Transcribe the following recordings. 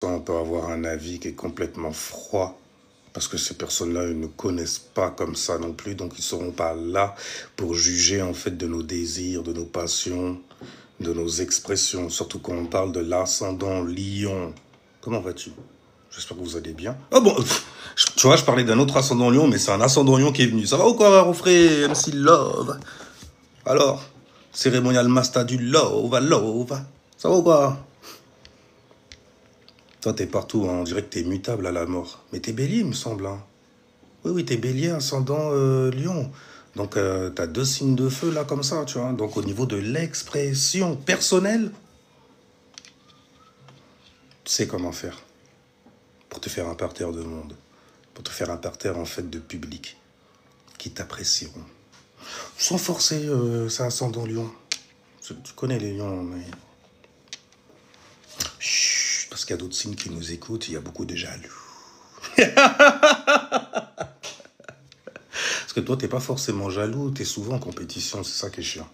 On peut avoir un avis qui est complètement froid, parce que ces personnes-là ne connaissent pas comme ça non plus, donc ils ne seront pas là pour juger en fait de nos désirs, de nos passions, de nos expressions, surtout quand on parle de l'ascendant Lion. Comment vas-tu? J'espère que vous allez bien. Ah bon, tu vois, je parlais d'un autre ascendant Lion, mais c'est un ascendant Lion qui est venu. Ça va ou quoi, Refray, MC Love? Alors, cérémonial master du Love, Love. Ça va ou quoi? Toi, t'es partout, hein. On dirait que t'es mutable à la mort. Mais t'es bélier, il me semble. Hein. Oui, t'es bélier, ascendant lion. Donc, t'as 2 signes de feu, là, comme ça, tu vois. Donc, au niveau de l'expression personnelle, tu sais comment faire pour te faire un parterre de monde. Pour te faire un parterre, en fait, de public qui t'apprécieront. Sans forcer, ça ascendant lion. Tu connais les lions, mais... Chut, parce qu'il y a d'autres signes qui nous écoutent, il y a beaucoup de jaloux. Parce que toi, t'es pas forcément jaloux, t'es souvent en compétition, c'est ça qui est chiant.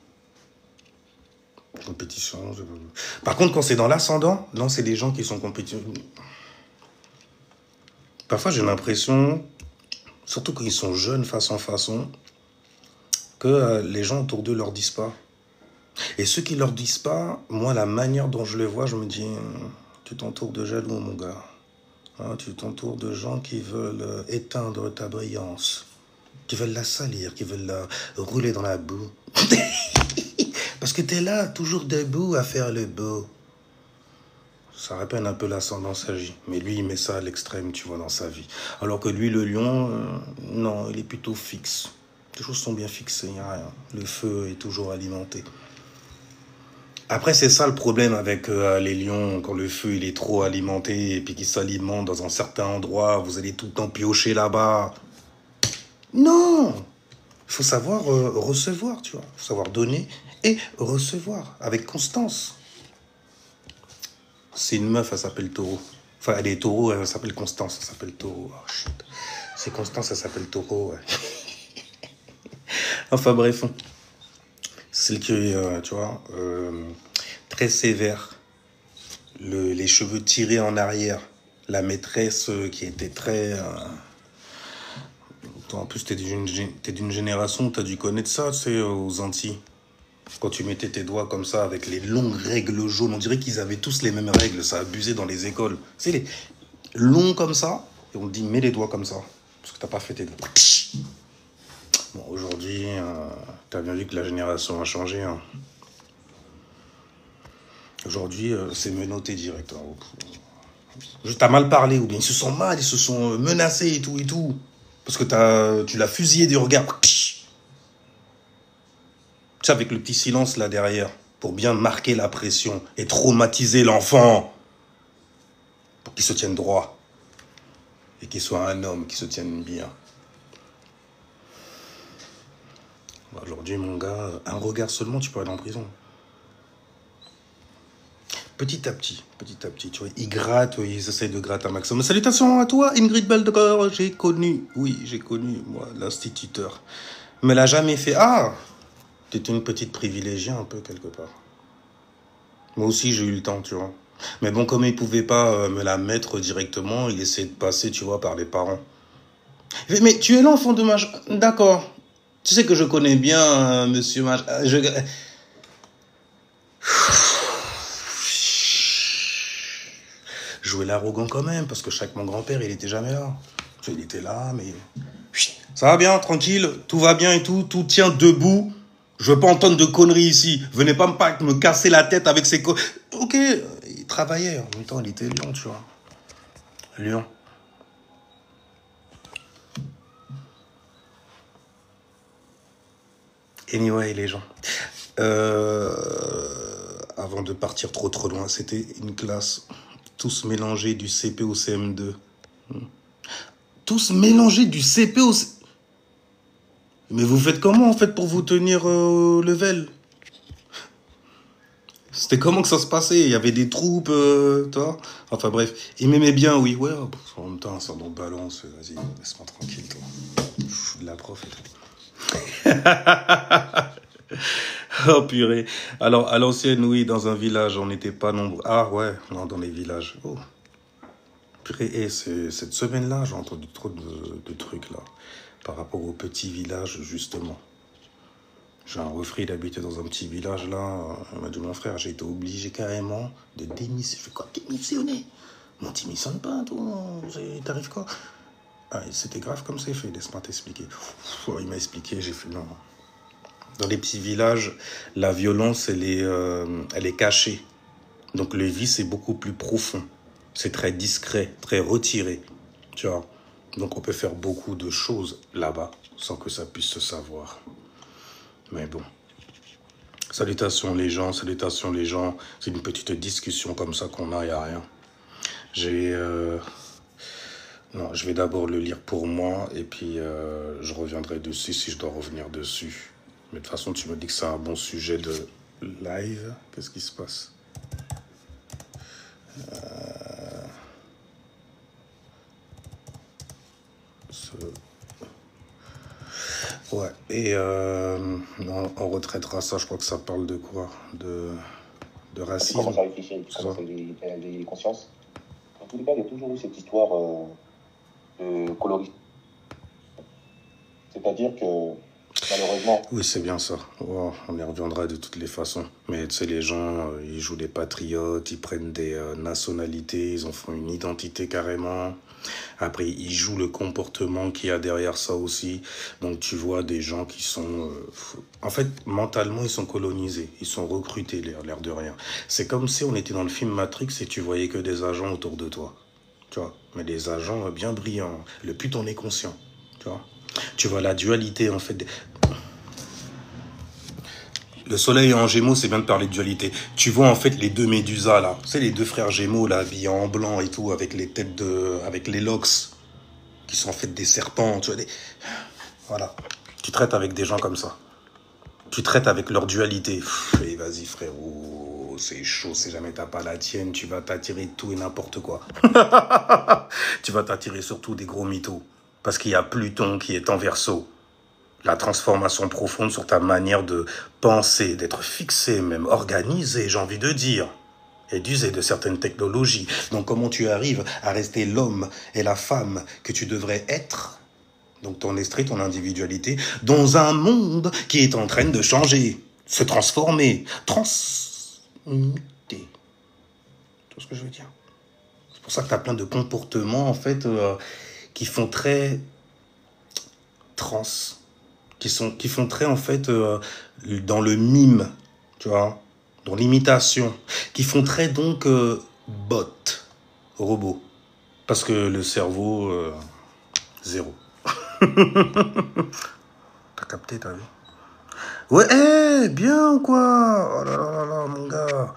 Compétition. Par contre, quand c'est dans l'ascendant, non, c'est des gens qui sont compétitifs. Parfois, j'ai l'impression, surtout quand ils sont jeunes façon, que les gens autour d'eux leur disent pas. Et ceux qui leur disent pas, moi, la manière dont je le vois, je me dis, tu t'entoures de jaloux, mon gars. Hein, tu t'entoures de gens qui veulent éteindre ta brillance, qui veulent la salir, qui veulent la rouler dans la boue. Parce que t'es là, toujours debout à faire le beau. Ça rappelle un peu l'ascendant Sagi. Mais lui, il met ça à l'extrême, tu vois, dans sa vie. Alors que lui, le lion, non, il est plutôt fixe. Les choses sont bien fixées, il n'y a rien. Le feu est toujours alimenté. Après, c'est ça le problème avec les lions. Quand le feu, il est trop alimenté et puis qu'il s'alimente dans un certain endroit, vous allez tout le temps piocher là-bas. Non! Il faut savoir recevoir, tu vois. Il faut savoir donner et recevoir avec constance. C'est une meuf, elle s'appelle Taureau. Enfin, elle est Taureau, elle s'appelle Constance, elle s'appelle Taureau. Oh, shit. C'est Constance, elle s'appelle Taureau. Ouais. Enfin, bref. Celle qui est, tu vois, très sévère. Les cheveux tirés en arrière. La maîtresse qui était très... En plus, t'es d'une génération où t'as dû connaître ça, tu sais, aux Antilles. Quand tu mettais tes doigts comme ça, avec les longues règles jaunes, on dirait qu'ils avaient tous les mêmes règles, ça abusait dans les écoles. C'est les longs comme ça, et on te dit, mets les doigts comme ça, parce que t'as pas fait tes doigts. Bon, aujourd'hui, t'as bien vu que la génération a changé. Hein. Aujourd'hui, c'est menotté direct. Hein. T'as mal parlé, ou bien ils se sont mal, ils se sont menacés et tout. Parce que tu l'as fusillé du regard. Tu sais, avec le petit silence là derrière, pour bien marquer la pression et traumatiser l'enfant, pour qu'il se tienne droit et qu'il soit un homme qui se tienne bien. Aujourd'hui, mon gars, un regard seulement, tu peux aller en prison. Petit à petit, tu vois, ils grattent, ils essayent de gratter un maximum. Salutations à toi, Ingrid Beldegor, j'ai connu, moi, l'instituteur. Mais elle n'a jamais fait, t'étais une petite privilégiée un peu, quelque part. Moi aussi, j'ai eu le temps, tu vois. Mais bon, comme il ne pouvait pas me la mettre directement, il essayait de passer, tu vois, par les parents. Mais tu es l'enfant de Maj... D'accord. Tu sais que je connais bien monsieur Maj... Jouer l'arrogant quand même, parce que mon grand-père, il était jamais là. Il était là, mais... Ça va bien, tranquille, tout va bien et tout tient debout. Je veux pas entendre de conneries ici. Venez pas me casser la tête avec ces... Ok, il travaillait, en même temps, il était lion, tu vois. Lion. Anyway, les gens. Avant de partir trop loin, c'était une classe... Tous mélangés du CP au CM2. Tous mélangés du CP au... Mais vous faites comment, en fait, pour vous tenir au level? C'était comment que ça se passait? Il y avait des troupes, toi? Enfin, bref. Ils m'aimaient bien, oui. Ouais, en même temps, ça dans balance. Vas-y, laisse-moi tranquille, toi. Je fous de la prof et tout. Oh, purée. Alors, à l'ancienne, oui, dans un village, on n'était pas nombreux. Ah, ouais, non, dans les villages. Oh. Purée, cette semaine-là, j'ai entendu trop de trucs, là, par rapport au petit village, justement. J'ai un refrain, il habitait dans un petit village, là. Il m'a dit, mon frère, j'ai été obligé carrément de démissionner. Je fais quoi, démissionner? Non, démissionne pas, toi. T'arrives quoi? Ah, c'était grave comme c'est fait, laisse-moi t'expliquer. Il m'a expliqué, j'ai fait non. Dans les petits villages, la violence, elle est cachée. Donc le vice est beaucoup plus profond. C'est très discret, très retiré. Tu vois. Donc on peut faire beaucoup de choses là-bas sans que ça puisse se savoir. Mais bon. Salutations les gens, salutations les gens. C'est une petite discussion comme ça qu'on a, il n'y a rien. Non, je vais d'abord le lire pour moi et puis je reviendrai dessus si je dois revenir dessus. Mais de toute façon, tu me dis que c'est un bon sujet de live. Qu'est-ce qui se passe? Ouais, et on retraitera ça, je crois que ça parle de quoi? De racisme. Tu commences à réfléchir, tu commences à éveiller les consciences. En tous les cas, il y a toujours eu cette histoire de colorisme. C'est-à-dire que, malheureusement... Oui, c'est bien ça. Oh, on y reviendra de toutes les façons. Mais tu sais, les gens, ils jouent des patriotes, ils prennent des nationalités, ils en font une identité carrément. Après, ils jouent le comportement qu'il y a derrière ça aussi. Donc, tu vois des gens qui sont... en fait, mentalement, ils sont colonisés. Ils sont recrutés, l'air de rien. C'est comme si on était dans le film Matrix et tu voyais que des agents autour de toi. Tu vois, mais des agents bien brillants. Le but, on est conscient. Tu vois. Tu vois la dualité, en fait. Le soleil en gémeaux, c'est bien de parler de dualité. Tu vois, en fait, les deux Médusas, là. Tu sais, les deux frères gémeaux, là, habillés en blanc et tout, avec les têtes de... avec les locks, qui sont en fait des serpents, tu vois, Voilà. Tu traites avec des gens comme ça. Tu traites avec leur dualité. Et vas-y, frérot, c'est chaud, si jamais t'as pas la tienne, tu vas t'attirer tout et n'importe quoi. Tu vas t'attirer surtout des gros mythos. Parce qu'il y a Pluton qui est en Verseau. La transformation profonde sur ta manière de penser, d'être fixé, même organisé, j'ai envie de dire, et d'user de certaines technologies. Donc comment tu arrives à rester l'homme et la femme que tu devrais être, donc ton esprit, ton individualité, dans un monde qui est en train de changer, se transformer, transmuter. Tu vois ce que je veux dire? C'est pour ça que tu as plein de comportements, en fait, qui font très trans. Qui font très, en fait, dans le mime, tu vois, dans l'imitation, qui font très, donc, bot, robot. Parce que le cerveau, zéro. T'as capté, t'as vu? Ouais, hey, bien ou quoi? Oh là là là là, mon gars.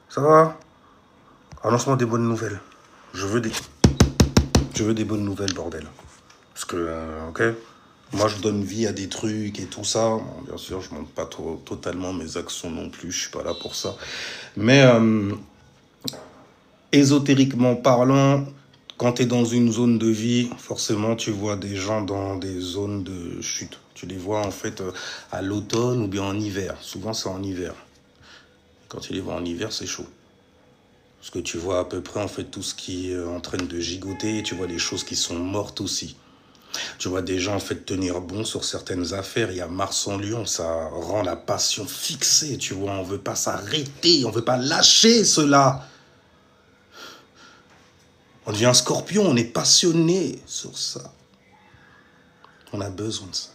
Ça va? Annonce-moi des bonnes nouvelles. Je veux des bonnes nouvelles, bordel. Parce que, ok? Moi, je donne vie à des trucs et tout ça. Bon, bien sûr, je montre pas totalement mes actions non plus. Je suis pas là pour ça. Mais ésotériquement parlant, quand tu es dans une zone de vie, forcément, tu vois des gens dans des zones de chute. Tu les vois en fait à l'automne ou bien en hiver. Souvent, c'est en hiver. Quand tu les vois en hiver, c'est chaud. Parce que tu vois à peu près en fait tout ce qui est en train de gigoter. Et tu vois des choses qui sont mortes aussi. Tu vois des gens en fait tenir bon sur certaines affaires. Il y a Mars en Lion, ça rend la passion fixée. Tu vois, on veut pas s'arrêter, on veut pas lâcher cela. On devient un scorpion, on est passionné sur ça. On a besoin de ça.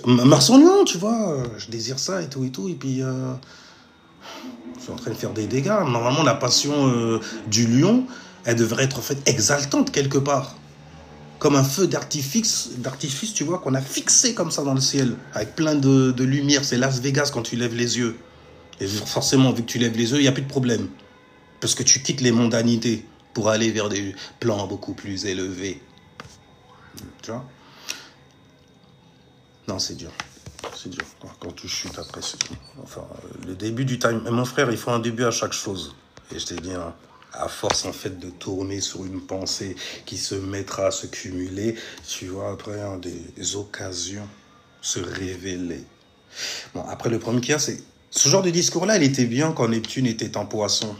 Mars en Lion, tu vois, je désire ça et tout, et puis je suis en train de faire des dégâts. Normalement, la passion du lion, elle devrait être en fait exaltante quelque part. Comme un feu d'artifice, tu vois, qu'on a fixé comme ça dans le ciel, avec plein de lumière. C'est Las Vegas quand tu lèves les yeux. Et forcément, vu que tu lèves les yeux, il n'y a plus de problème. Parce que tu quittes les mondanités pour aller vers des plans beaucoup plus élevés. Tu vois? Non, c'est dur. C'est dur. Quand tu chutes après, c'est dur. Enfin, le début du time... Mon frère, il faut un début à chaque chose. Et je t'ai dit, hein, à force, en fait, de tourner sur une pensée qui se mettra à se cumuler, tu vois, après, hein, des occasions se révéler. Bon, après, le problème qu'il y a, c'est... Ce genre de discours-là, il était bien quand Neptune était en poisson.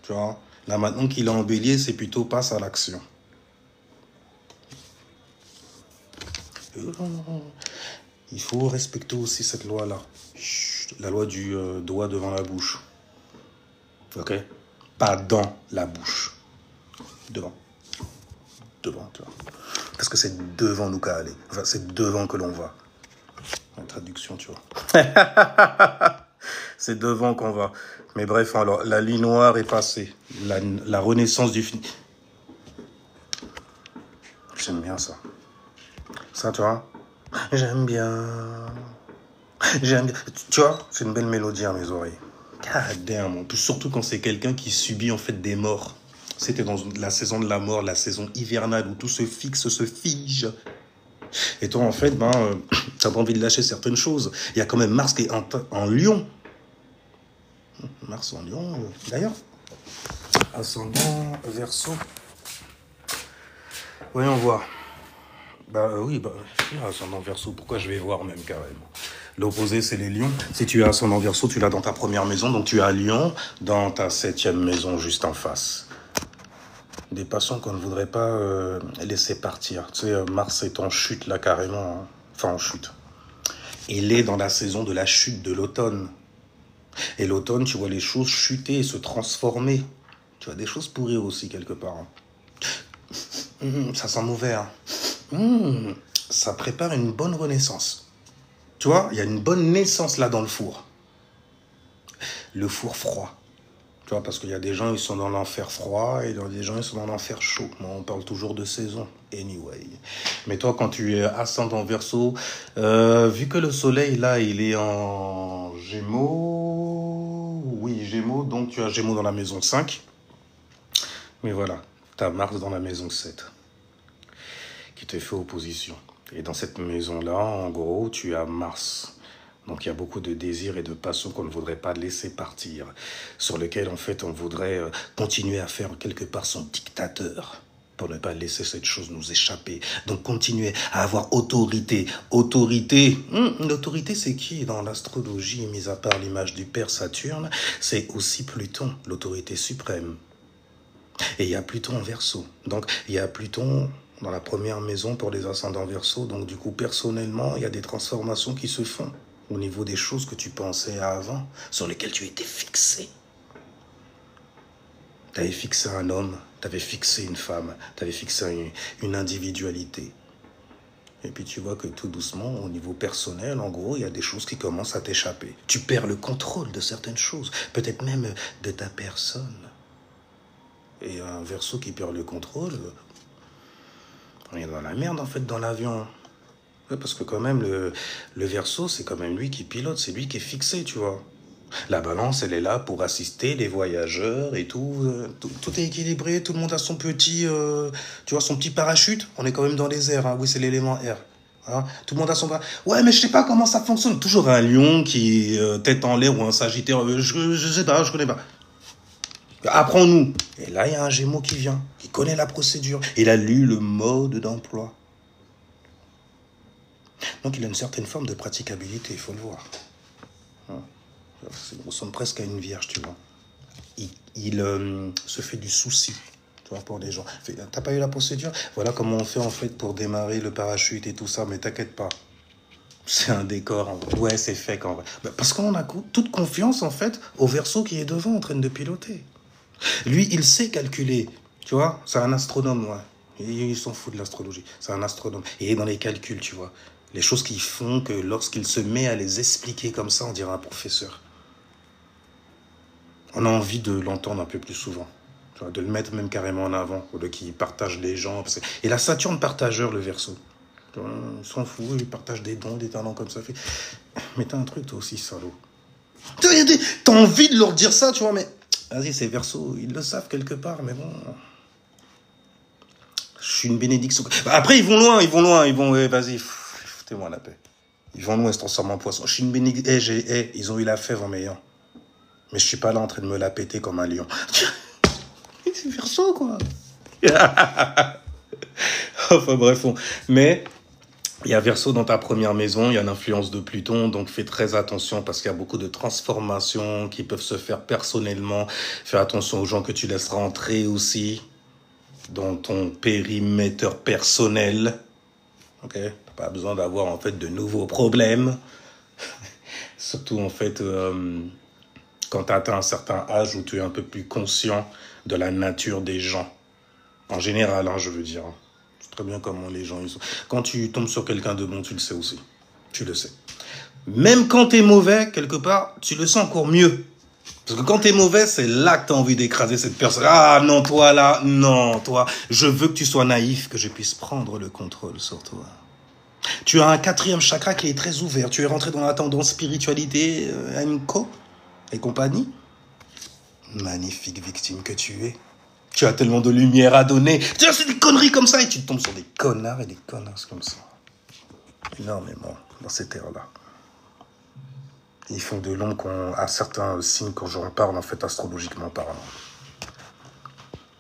Tu vois? Là, maintenant qu'il est en bélier, c'est plutôt passe à l'action. Il faut respecter aussi cette loi-là. La loi du doigt devant la bouche. Ok? Pas dans la bouche. Devant. Devant, tu vois. Parce que c'est devant nous qu'à aller. Enfin, c'est devant que l'on va. La traduction, tu vois. C'est devant qu'on va. Mais bref, alors, la ligne noire est passée. La renaissance du film. J'aime bien ça. Ça, tu vois? J'aime bien. J'aime bien. Tu vois, c'est une belle mélodie à mes oreilles. God damn. Surtout quand c'est quelqu'un qui subit en fait des morts. C'était dans la saison de la mort, la saison hivernale où tout se fixe, se fige. Et toi, en fait, t'as pas envie de lâcher certaines choses. Il y a quand même Mars qui est en Lion. Mars en Lion, d'ailleurs. Ascendant Verseau. Voyons voir. Oui, ascendant Verseau, pourquoi je vais voir même carrément. L'opposé, c'est les lions. Si tu as ascendant Verseau, tu l'as dans ta première maison, donc tu as Lion dans ta 7e maison, juste en face. Des passions qu'on ne voudrait pas laisser partir. Tu sais, Mars est en chute là carrément. Hein. Enfin, en chute. Il est dans la saison de la chute de l'automne. Et l'automne, tu vois les choses chuter et se transformer. Tu vois des choses pourrir aussi quelque part. Hein. Ça sent mauvais. Hein. Ça prépare une bonne renaissance. Tu vois, il y a une bonne naissance là dans le four. Le four froid. Tu vois, parce qu'il y a des gens, ils sont dans l'enfer froid et des gens, ils sont dans l'enfer chaud. Moi, on parle toujours de saison. Anyway. Mais toi, quand tu es ascendant Verseau, vu que le soleil, là, il est en Gémeaux. Oui, Gémeaux. Donc, tu as Gémeaux dans la maison 5. Mais voilà, tu as Mars dans la maison 7. Qui te fait opposition. Et dans cette maison-là, en gros, tu as Mars. Donc il y a beaucoup de désirs et de passions qu'on ne voudrait pas laisser partir, sur lesquels en fait on voudrait continuer à faire quelque part son dictateur, pour ne pas laisser cette chose nous échapper. Donc continuer à avoir autorité. L'autorité c'est qui dans l'astrologie, mis à part l'image du père Saturne, c'est aussi Pluton, l'autorité suprême. Et il y a Pluton en Verseau. Donc il y a Pluton dans la première maison pour les ascendants Verseau. Donc du coup personnellement il y a des transformations qui se font au niveau des choses que tu pensais avant, sur lesquelles tu étais fixé. Tu avais fixé un homme, tu avais fixé une femme, tu avais fixé une individualité. Et puis tu vois que tout doucement, au niveau personnel, en gros, il y a des choses qui commencent à t'échapper. Tu perds le contrôle de certaines choses, peut-être même de ta personne. Et un Verseau qui perd le contrôle, on est dans la merde en fait dans l'avion. Parce que quand même, le Verseau, c'est quand même lui qui pilote, c'est lui qui est fixé, tu vois. La balance, elle est là pour assister les voyageurs et tout. Tout est équilibré, tout le monde a son petit, tu vois, son petit parachute. On est quand même dans les airs, hein. Oui, c'est l'élément air. Hein. Tout le monde a son parachute. Ouais, mais je sais pas comment ça fonctionne. Toujours un lion qui est tête en l'air ou un sagittaire. Je sais pas, je connais pas. Apprends-nous. Et là, il y a un Gémeaux qui vient, qui connaît la procédure. Il a lu le mode d'emploi. Donc il a une certaine forme de praticabilité, il faut le voir. Il ressemble presque à une vierge, tu vois. Il se fait du souci, tu vois, pour les gens. T'as pas eu la procédure? Voilà comment on fait en fait pour démarrer le parachute et tout ça, mais t'inquiète pas. C'est un décor, en vrai. Ouais, c'est fake en vrai. Parce qu'on a toute confiance en fait au Verseau qui est devant en train de piloter. Lui, il sait calculer, tu vois. C'est un astronome, ouais. Il s'en fout de l'astrologie. C'est un astronome. Il est dans les calculs, tu vois. Les choses qui font que lorsqu'il se met à les expliquer comme ça, on dirait un professeur. On a envie de l'entendre un peu plus souvent. Tu vois, de le mettre même carrément en avant. Au lieu qu'il partage les gens. Et la Saturne partageur, le Verseau. Tu vois, il s'en fout, il partage des dons, des talents comme ça. Mais t'as un truc, toi aussi, salaud. T'as envie de leur dire ça, tu vois, mais... Vas-y, c'est Verseau, ils le savent quelque part, mais bon... Je suis une bénédiction. Après, ils vont loin, ouais, vas-y, foutez-moi la paix. Ils vont loin, ils se transforment en poisson. Je suis une bénédiction. Ils ont eu la fève en meilleur. Mais je suis pas là en train de me la péter comme un lion. C'est Verseau, quoi. Enfin, bref. Mais Il y a Verseau dans ta première maison, il y a l'influence de Pluton, donc fais très attention parce qu'il y a beaucoup de transformations qui peuvent se faire personnellement. Fais attention aux gens que tu laisseras entrer aussi dans ton périmètre personnel. Ok, t'as pas besoin d'avoir en fait de nouveaux problèmes. Surtout en fait quand tu atteins un certain âge où tu es un peu plus conscient de la nature des gens. En général, hein, je veux dire. C'est très bien comment les gens ils sont. Quand tu tombes sur quelqu'un de bon, tu le sais aussi. Tu le sais. Même quand t'es mauvais, quelque part, tu le sens encore mieux. Parce que quand t'es mauvais, c'est là que t'as envie d'écraser cette personne. Ah non, toi là, non, toi. Je veux que tu sois naïf, que je puisse prendre le contrôle sur toi. Tu as un 4e chakra qui est très ouvert. Tu es rentré dans la tendance spiritualité, Anko et compagnie. Magnifique victime que tu es. Tu as tellement de lumière à donner. Tu as des conneries comme ça et tu tombes sur des connards et des connasses comme ça. Énormément dans ces terres-là. Ils font de l'ombre à certains signes quand j'en parle, en fait, astrologiquement parlant.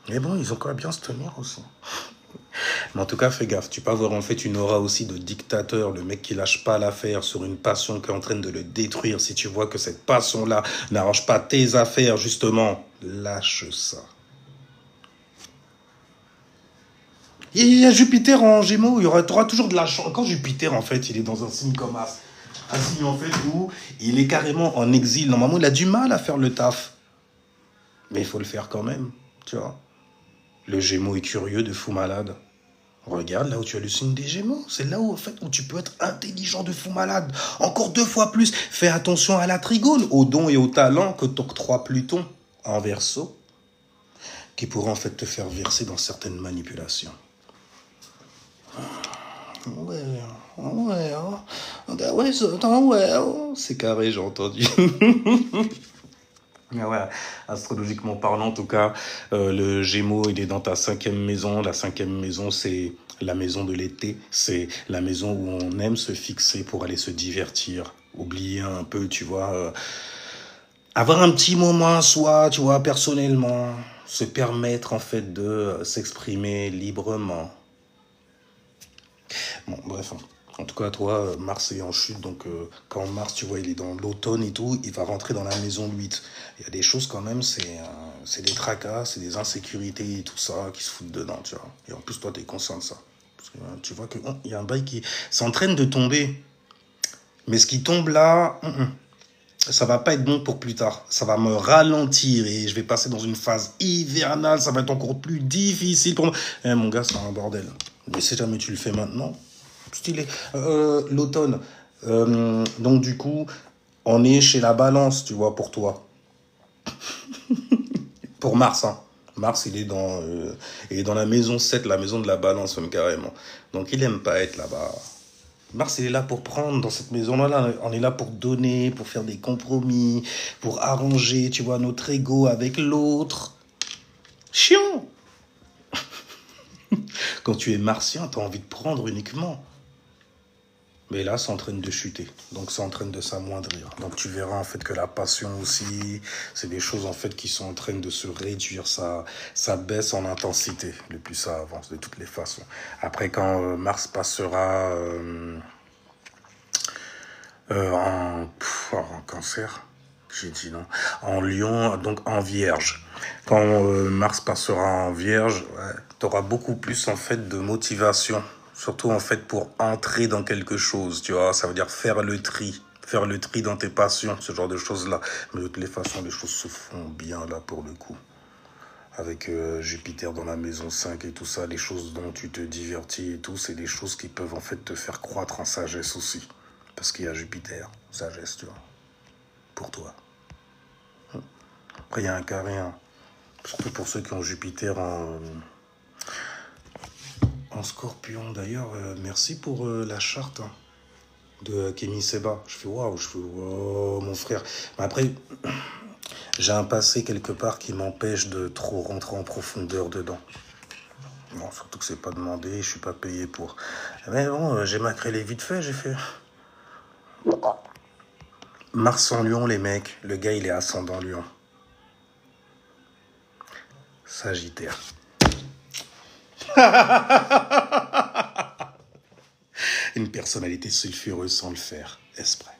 Mais bon, ils ont quand même bien se tenir aussi. Mais en tout cas, fais gaffe. Tu peux avoir en fait une aura aussi de dictateur, le mec qui lâche pas l'affaire sur une passion qui est en train de le détruire. Si tu vois que cette passion-là n'arrange pas tes affaires, justement, lâche ça. Il y a Jupiter en Gémeaux, tu auras toujours de la chance. Quand Jupiter, en fait, il est dans un signe comme As, un signe, en fait, où il est carrément en exil. Normalement, il a du mal à faire le taf. Mais il faut le faire quand même, tu vois. Le Gémeaux est curieux, de fou malade. Regarde là où tu as le signe des Gémeaux. C'est là où, en fait, où tu peux être intelligent de fou malade. Encore 2 fois plus. Fais attention à la trigone, aux dons et aux talents que t'octroie Pluton en Verseau, qui pourra en fait te faire verser dans certaines manipulations. C'est carré, j'ai entendu. Mais ouais, astrologiquement parlant, en tout cas, le Gémeaux, il est dans ta 5e maison. La 5e maison, c'est la maison de l'été. C'est la maison où on aime se fixer pour aller se divertir, oublier un peu, tu vois, avoir un petit moment à soi, tu vois, personnellement, se permettre en fait de s'exprimer librement. Bon, bref. En tout cas, toi, Mars est en chute, donc quand Mars, tu vois, il est dans l'automne et tout, il va rentrer dans la maison 8. Il y a des choses quand même, c'est des tracas, c'est des insécurités et tout ça qui se foutent dedans, tu vois. Et en plus, toi, t'es conscient de ça. Parce que tu vois qu'il y a un bail qui s'entraîne de tomber. Mais ce qui tombe là, ça va pas être bon pour plus tard. Ça va me ralentir et je vais passer dans une phase hivernale. Ça va être encore plus difficile pour moi. Eh, mon gars, c'est un bordel. Mais si jamais tu le fais maintenant, stylé. L'automne. Donc, du coup, on est chez la balance, tu vois, pour toi. Pour Mars, hein. Mars, il est dans la maison 7, la maison de la balance, même carrément. Donc, il aime pas être là-bas. Mars, il est là pour prendre dans cette maison-là. On est là pour donner, pour faire des compromis, pour arranger, tu vois, notre ego avec l'autre. Chiant. Quand tu es martien, tu as envie de prendre uniquement. Mais là, c'est en train de chuter. Donc, c'est en train de s'amoindrir. Donc, tu verras en fait que la passion aussi, c'est des choses en fait qui sont en train de se réduire. Ça baisse en intensité, le plus ça avance, de toutes les façons. Après, quand Mars passera en Cancer, j'ai dit non, en Lion, donc en Vierge. Quand Mars passera en Vierge, ouais, tu auras beaucoup plus en fait de motivation. Surtout en fait pour entrer dans quelque chose, tu vois, ça veut dire faire le tri dans tes passions, ce genre de choses-là. Mais de toutes les façons, les choses se font bien là pour le coup. Avec Jupiter dans la maison 5 et tout ça, les choses dont tu te divertis et tout, c'est des choses qui peuvent en fait te faire croître en sagesse aussi. Parce qu'il y a Jupiter, sagesse, tu vois, pour toi. Après, il y a un carré, hein. Surtout pour ceux qui ont Jupiter en Scorpion. D'ailleurs, merci pour la charte hein, de Kémy Seba. Je fais waouh, mon frère. Mais après, j'ai un passé quelque part qui m'empêche de trop rentrer en profondeur dedans. Bon, surtout que c'est pas demandé, je suis pas payé pour. Mais bon, j'ai macrélé vite fait, j'ai fait. Mars en Lion, les mecs. Le gars, il est ascendant Lion. Sagittaire. une personnalité sulfureuse sans le faire exprès.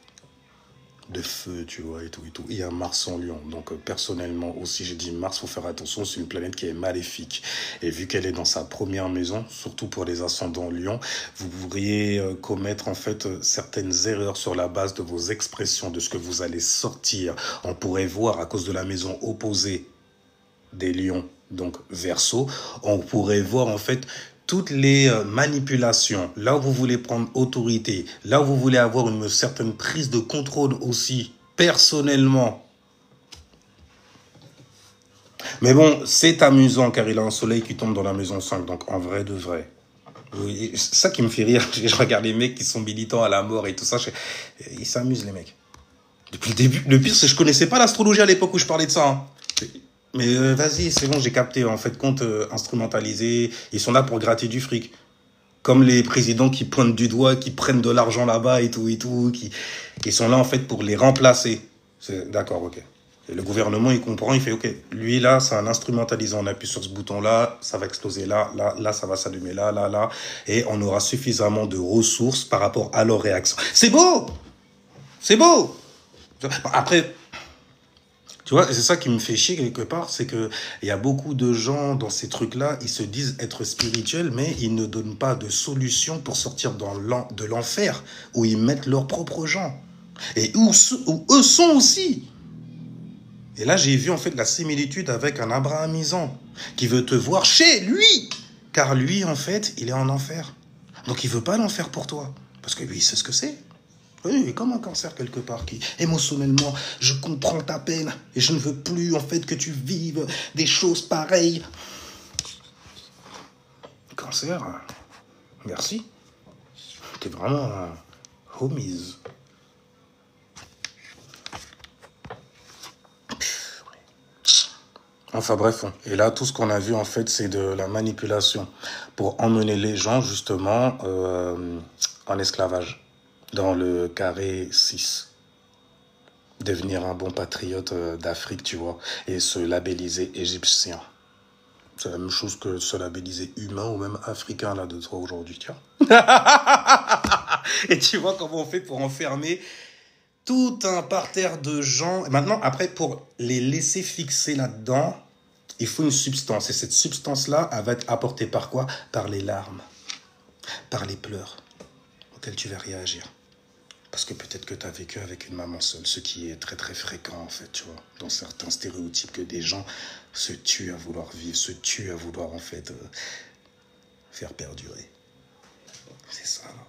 De feu, tu vois, et tout, et tout. Il y a Mars en Lion. Donc, personnellement aussi, j'ai dit Mars, faut faire attention, c'est une planète qui est maléfique. Et vu qu'elle est dans sa première maison, surtout pour les ascendants Lion, vous pourriez commettre, en fait, certaines erreurs sur la base de vos expressions, de ce que vous allez sortir. On pourrait voir, à cause de la maison opposée des Lions, donc Verseau, on pourrait voir, en fait, toutes les manipulations, là où vous voulez prendre autorité, là où vous voulez avoir une certaine prise de contrôle aussi, personnellement. Mais bon, c'est amusant car il a un soleil qui tombe dans la maison 5, donc en vrai de vrai. Oui, c'est ça qui me fait rire, je regarde les mecs qui sont militants à la mort et tout ça, ils s'amusent les mecs. Depuis le début, le pire c'est que je connaissais pas l'astrologie à l'époque où je parlais de ça. Hein. Mais vas-y, c'est bon, j'ai capté. En fait, compte instrumentalisé. Ils sont là pour gratter du fric. Comme les présidents qui pointent du doigt, qui prennent de l'argent là-bas et tout, qui sont là, en fait, pour les remplacer. D'accord, ok. Et le gouvernement, il comprend, il fait, ok, lui, là, c'est un instrumentalisant. On appuie sur ce bouton-là, ça va exploser là, ça va s'allumer là. Et on aura suffisamment de ressources par rapport à leur réaction. C'est beau! C'est beau! Après... Tu vois, c'est ça qui me fait chier quelque part, c'est qu'il y a beaucoup de gens dans ces trucs-là, ils se disent être spirituels, mais ils ne donnent pas de solution pour sortir de l'enfer, où ils mettent leurs propres gens. Et où eux sont aussi. Et là, j'ai vu en fait la similitude avec un abrahamisant, qui veut te voir chez lui. Car lui, en fait, il est en enfer. Donc il veut pas l'enfer pour toi. Parce que lui, il sait ce que c'est. Oui, comme un cancer quelque part qui, émotionnellement, je comprends ta peine et je ne veux plus en fait que tu vives des choses pareilles. Cancer, merci. T'es vraiment un homies. Enfin bref, et là tout ce qu'on a vu en fait c'est de la manipulation pour emmener les gens justement en esclavage. Dans le carré 6. Devenir un bon patriote d'Afrique, tu vois, et se labelliser égyptien. C'est la même chose que se labelliser humain ou même africain, là, de toi, aujourd'hui, tiens. Et tu vois comment on fait pour enfermer tout un parterre de gens. Et maintenant, après, pour les laisser fixer là-dedans, il faut une substance. Et cette substance-là, elle va être apportée par quoi? Par les larmes, par les pleurs, auxquels tu vas réagir. Parce que peut-être que tu as vécu avec une maman seule, ce qui est très très fréquent en fait, tu vois, dans certains stéréotypes que des gens se tuent à vouloir vivre, se tuent à vouloir en fait faire perdurer. C'est ça là.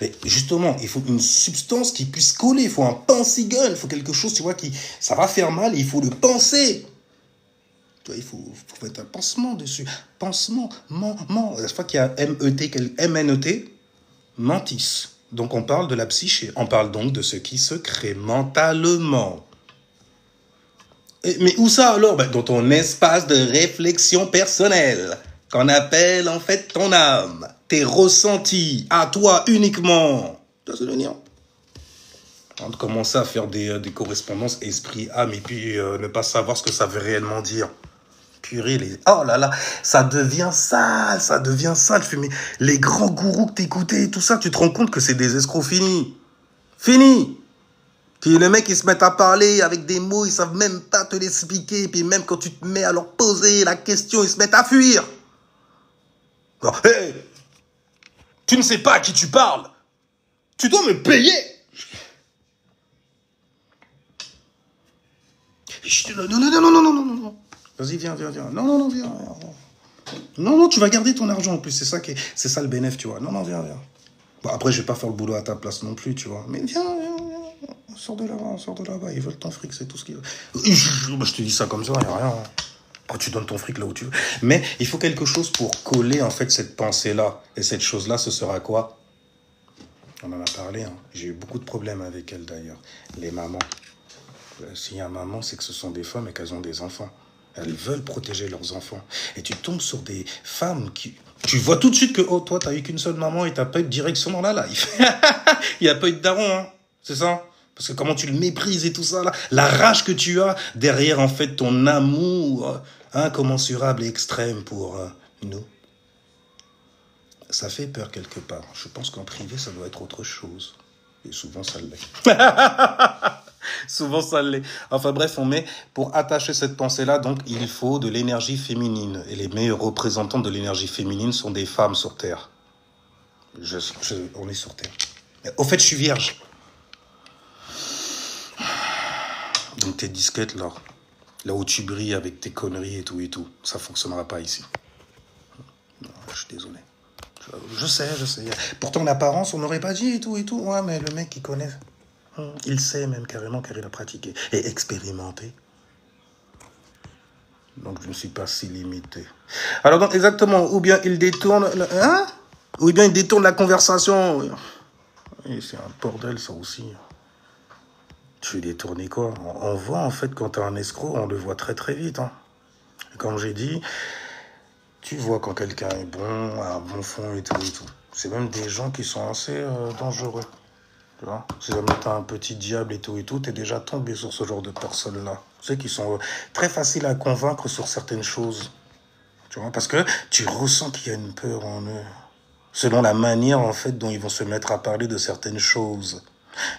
Mais justement, il faut une substance qui puisse coller, il faut un pense-gun, il faut quelque chose, tu vois, qui, ça va faire mal et il faut le penser. Tu vois, il faut mettre un pansement dessus. Pansement, je crois qu'il y a M-N-E-T, mentis. Donc on parle de la psyché, on parle donc de ce qui se crée mentalement. Mais où ça alors? Dans ton espace de réflexion personnelle, qu'on appelle en fait ton âme, tes ressentis, à toi uniquement. Tu sais le dire. On commence à faire des correspondances esprit-âme et puis ne pas savoir ce que ça veut réellement dire. Purée, oh là là, ça devient sale. Mais les grands gourous que t'écoutais et tout ça, tu te rends compte que c'est des escrocs finis. Finis. Puis les mecs, ils se mettent à parler avec des mots, ils savent même pas te l'expliquer. Puis même quand tu te mets à leur poser la question, ils se mettent à fuir. Non, hey, tu ne sais pas à qui tu parles. Tu dois me payer. Non. Vas-y, viens. Non, viens. Non, tu vas garder ton argent en plus. C'est ça le bénéfice, tu vois. Non, viens. Bon, après, je vais pas faire le boulot à ta place non plus, tu vois. Mais viens. Sors de là-bas. Ils veulent ton fric, c'est tout ce qu'ils veulent. Je te dis ça comme ça, il n'y a rien. Après, tu donnes ton fric là où tu veux. Mais il faut quelque chose pour coller, en fait, cette pensée-là. Et cette chose-là, ce sera quoi? On en a parlé, hein. J'ai eu beaucoup de problèmes avec elles, d'ailleurs. Les mamans. S'il y a maman, c'est que ce sont des femmes et qu'elles ont des enfants. Elles veulent protéger leurs enfants. Et tu tombes sur des femmes qui... Tu vois tout de suite que, oh, toi, t'as eu qu'une seule maman et t'as pas eu de direction dans la life. Il n'y a pas eu de daron, hein. C'est ça? Parce que comment tu le méprises et tout ça, là. La rage que tu as derrière, en fait, ton amour incommensurable et extrême pour nous. Ça fait peur quelque part. Je pense qu'en privé, ça doit être autre chose. Et souvent, ça l'est. Souvent, ça l'est. Enfin bref, on met, pour attacher cette pensée-là, donc, il faut de l'énergie féminine. Et les meilleurs représentants de l'énergie féminine sont des femmes sur Terre. On est sur Terre. Mais, au fait, je suis vierge. Donc, t'es disquette, là où tu brilles avec tes conneries et tout, ça fonctionnera pas ici. Non, je suis désolé. Je sais. Pourtant, en apparence, on n'aurait pas dit et tout. Ouais, mais le mec, il connaît. Il sait même carrément car il a pratiqué et expérimenté. Donc, je ne suis pas si limité. Alors, donc, exactement, ou bien il détourne... Ou bien il détourne la conversation. Et c'est un bordel, ça aussi. Tu détournes quoi? On voit, en fait, quand t'es un escroc, on le voit très, très vite. Hein. Et comme j'ai dit... Tu vois quand quelqu'un est bon, a un bon fond et tout. C'est même des gens qui sont assez dangereux. Tu vois, si jamais t'as un petit diable et tout, t'es déjà tombé sur ce genre de personnes-là. Tu sais, qui sont très faciles à convaincre sur certaines choses. Tu vois, parce que tu ressens qu'il y a une peur en eux. Selon la manière, en fait, dont ils vont se mettre à parler de certaines choses.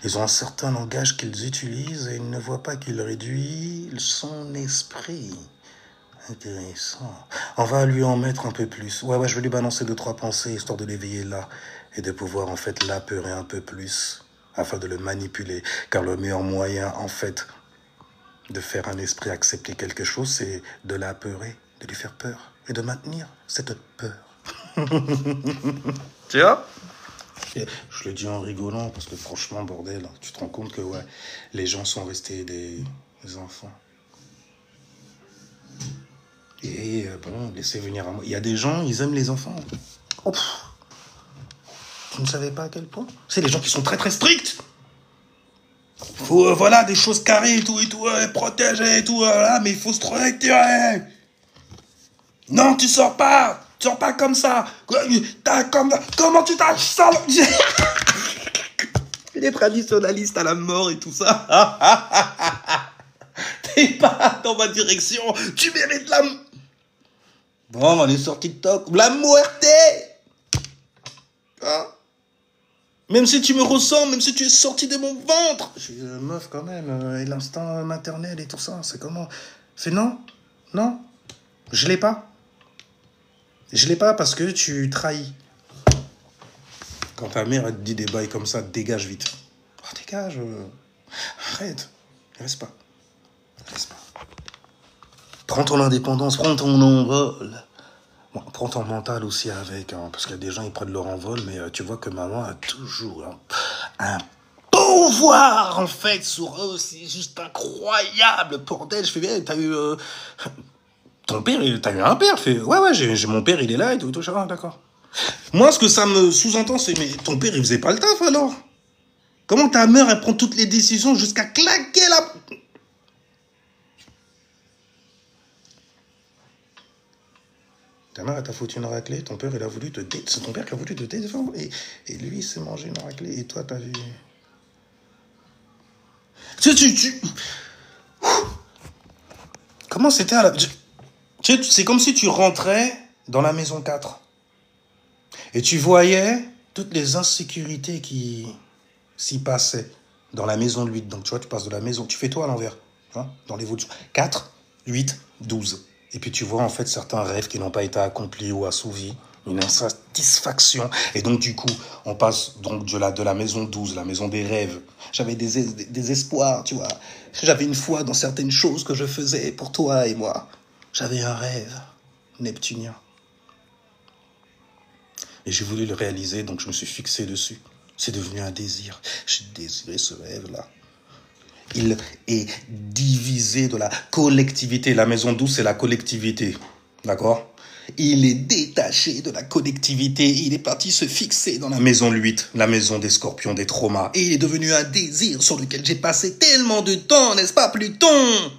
Ils ont un certain langage qu'ils utilisent et ils ne voient pas qu'il réduit son esprit. Intéressant. On va lui en mettre un peu plus. Ouais, je vais lui balancer 2-3 pensées, histoire de l'éveiller là. Et de pouvoir, en fait, l'apeurer un peu plus. Afin de le manipuler. Car le meilleur moyen, en fait, de faire un esprit accepter quelque chose, c'est de l'apeurer, de lui faire peur. Et de maintenir cette peur. Tu vois? Je le dis en rigolant, parce que franchement, bordel, tu te rends compte que, ouais, les gens sont restés des enfants. Et bon, laissez venir à moi. Il y a des gens, ils aiment les enfants. Oh, tu ne savais pas à quel point? C'est les gens qui sont très très stricts. Faut, voilà, des choses carrées et tout, protéger et tout, voilà, mais il faut structurer. Non, tu sors pas comme ça. Comment tu t'achètes? Les traditionnalistes à la mort et tout ça. T'es pas dans ma direction, tu mérites la... Bon, on est sur TikTok. La muerte. Hein? Même si tu me ressembles, même si tu es sorti de mon ventre. Je suis meuf quand même. Et l'instinct maternel et tout ça, c'est comment? C'est non. Je l'ai pas. Je l'ai pas parce que tu trahis. Quand ta mère elle te dit des bails comme ça, dégage vite. Oh, dégage. Arrête. Reste pas. Prends ton indépendance, prends ton envol. Bon, prends ton mental aussi avec, hein, parce qu'il y a des gens, ils prennent leur envol, mais tu vois que maman a toujours un pouvoir, en fait, sur eux. C'est juste incroyable, bordel. Je fais bien, t'as eu... ton père, t'as eu un père? Je fais, ouais, j'ai mon père, il est là, et tout, d'accord. Moi, ce que ça me sous-entend, c'est, mais ton père, il faisait pas le taf, alors? Comment ta mère, elle prend toutes les décisions jusqu'à claquer la... Ta mère, elle t'a foutu une raclée, ton père, il a voulu te... C'est ton père qui a voulu te défendre, et lui, il s'est mangé une raclée, et toi, t'as vu... Comment c'était à la... C'est comme si tu rentrais dans la maison 4, et tu voyais toutes les insécurités qui s'y passaient dans la maison de 8. Donc, tu vois, tu passes de la maison... Tu fais toi à l'envers, hein, dans l'évolution. 4, 8, 12. Et puis tu vois en fait certains rêves qui n'ont pas été accomplis ou assouvis, une insatisfaction. Et donc du coup, on passe donc de la maison 12, la maison des rêves. J'avais des espoirs, tu vois. J'avais une foi dans certaines choses que je faisais pour toi et moi. J'avais un rêve neptunien. Et j'ai voulu le réaliser, donc je me suis fixé dessus. C'est devenu un désir. J'ai désiré ce rêve-là. Il est divisé de la collectivité. La maison 12, c'est la collectivité. D'accord? Il est détaché de la collectivité. Il est parti se fixer dans la maison 8, la maison des scorpions, des traumas. Et il est devenu un désir sur lequel j'ai passé tellement de temps, n'est-ce pas, Pluton?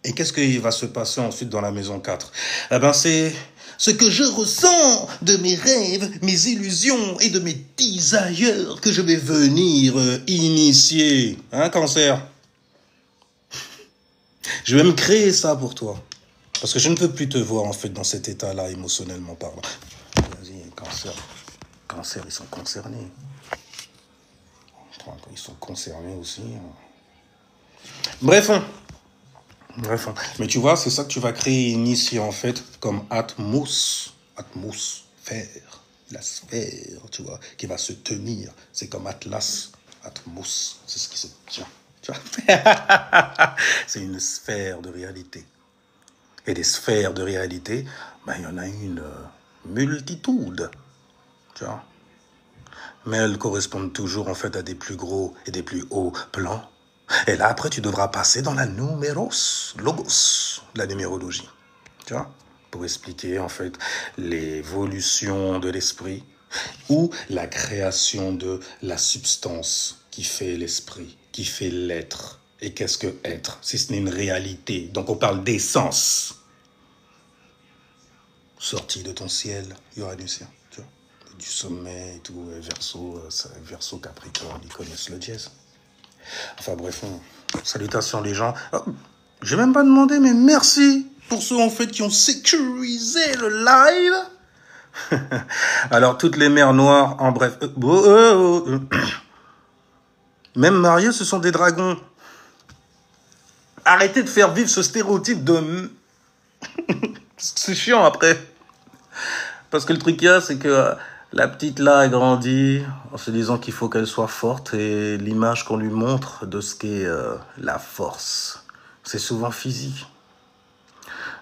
Et qu'est-ce qui va se passer ensuite dans la maison 4? Eh ben, c'est ce que je ressens de mes rêves, mes illusions et de mes desires que je vais venir initier. Hein, Cancer? Je vais me créer ça pour toi. Parce que je ne peux plus te voir, en fait, dans cet état-là, émotionnellement parlant. Vas-y, Cancer, ils sont concernés. Ils sont concernés aussi. Bref. Mais tu vois, c'est ça que tu vas créer ici, en fait, comme atmosphère. La sphère, tu vois, qui va se tenir. C'est comme Atlas. Atmos, c'est ce qui se tient. Tu vois. C'est une sphère de réalité. Et des sphères de réalité, ben, il y en a une multitude. Tu vois. Mais elles correspondent toujours, en fait, à des plus gros et des plus hauts plans. Et là, après, tu devras passer dans la logos, la numérologie. Tu vois, pour expliquer, en fait, l'évolution de l'esprit ou la création de la substance qui fait l'esprit, qui fait l'être. Et qu'est-ce que être, si ce n'est une réalité? Donc, on parle d'essence. Sortie de ton ciel, uranusien, tu vois, du sommet et tout, Verseau, Capricorne, ils connaissent le jazz. Enfin bref, salutations les gens. Oh, j'ai même pas demandé, mais merci pour ceux en fait qui ont sécurisé le live. Alors toutes les mers noires, en bref. Même mariés, ce sont des dragons. Arrêtez de faire vivre ce stéréotype de... C'est chiant après. Parce que le truc qu'il y a, c'est que la petite là a grandi en se disant qu'il faut qu'elle soit forte et l'image qu'on lui montre de ce qu'est la force, c'est souvent physique.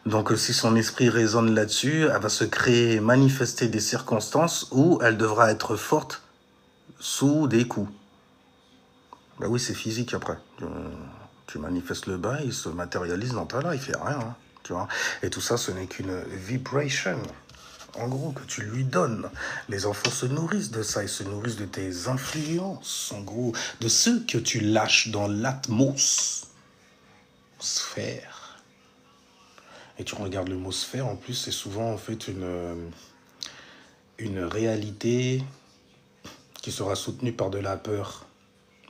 Donc si son esprit résonne là-dessus, elle va se créer, manifester des circonstances où elle devra être forte sous des coups. Ben oui, c'est physique après. Tu manifestes le bas, il se matérialise dans ta life, il n'y a rien. Hein, tu vois. Et tout ça, ce n'est qu'une vibration. En gros, que tu lui donnes. Les enfants se nourrissent de ça, ils se nourrissent de tes influences, en gros, de ce que tu lâches dans l'atmosphère. Et tu regardes le mot sphère, en plus, c'est souvent en fait une réalité qui sera soutenue par de la peur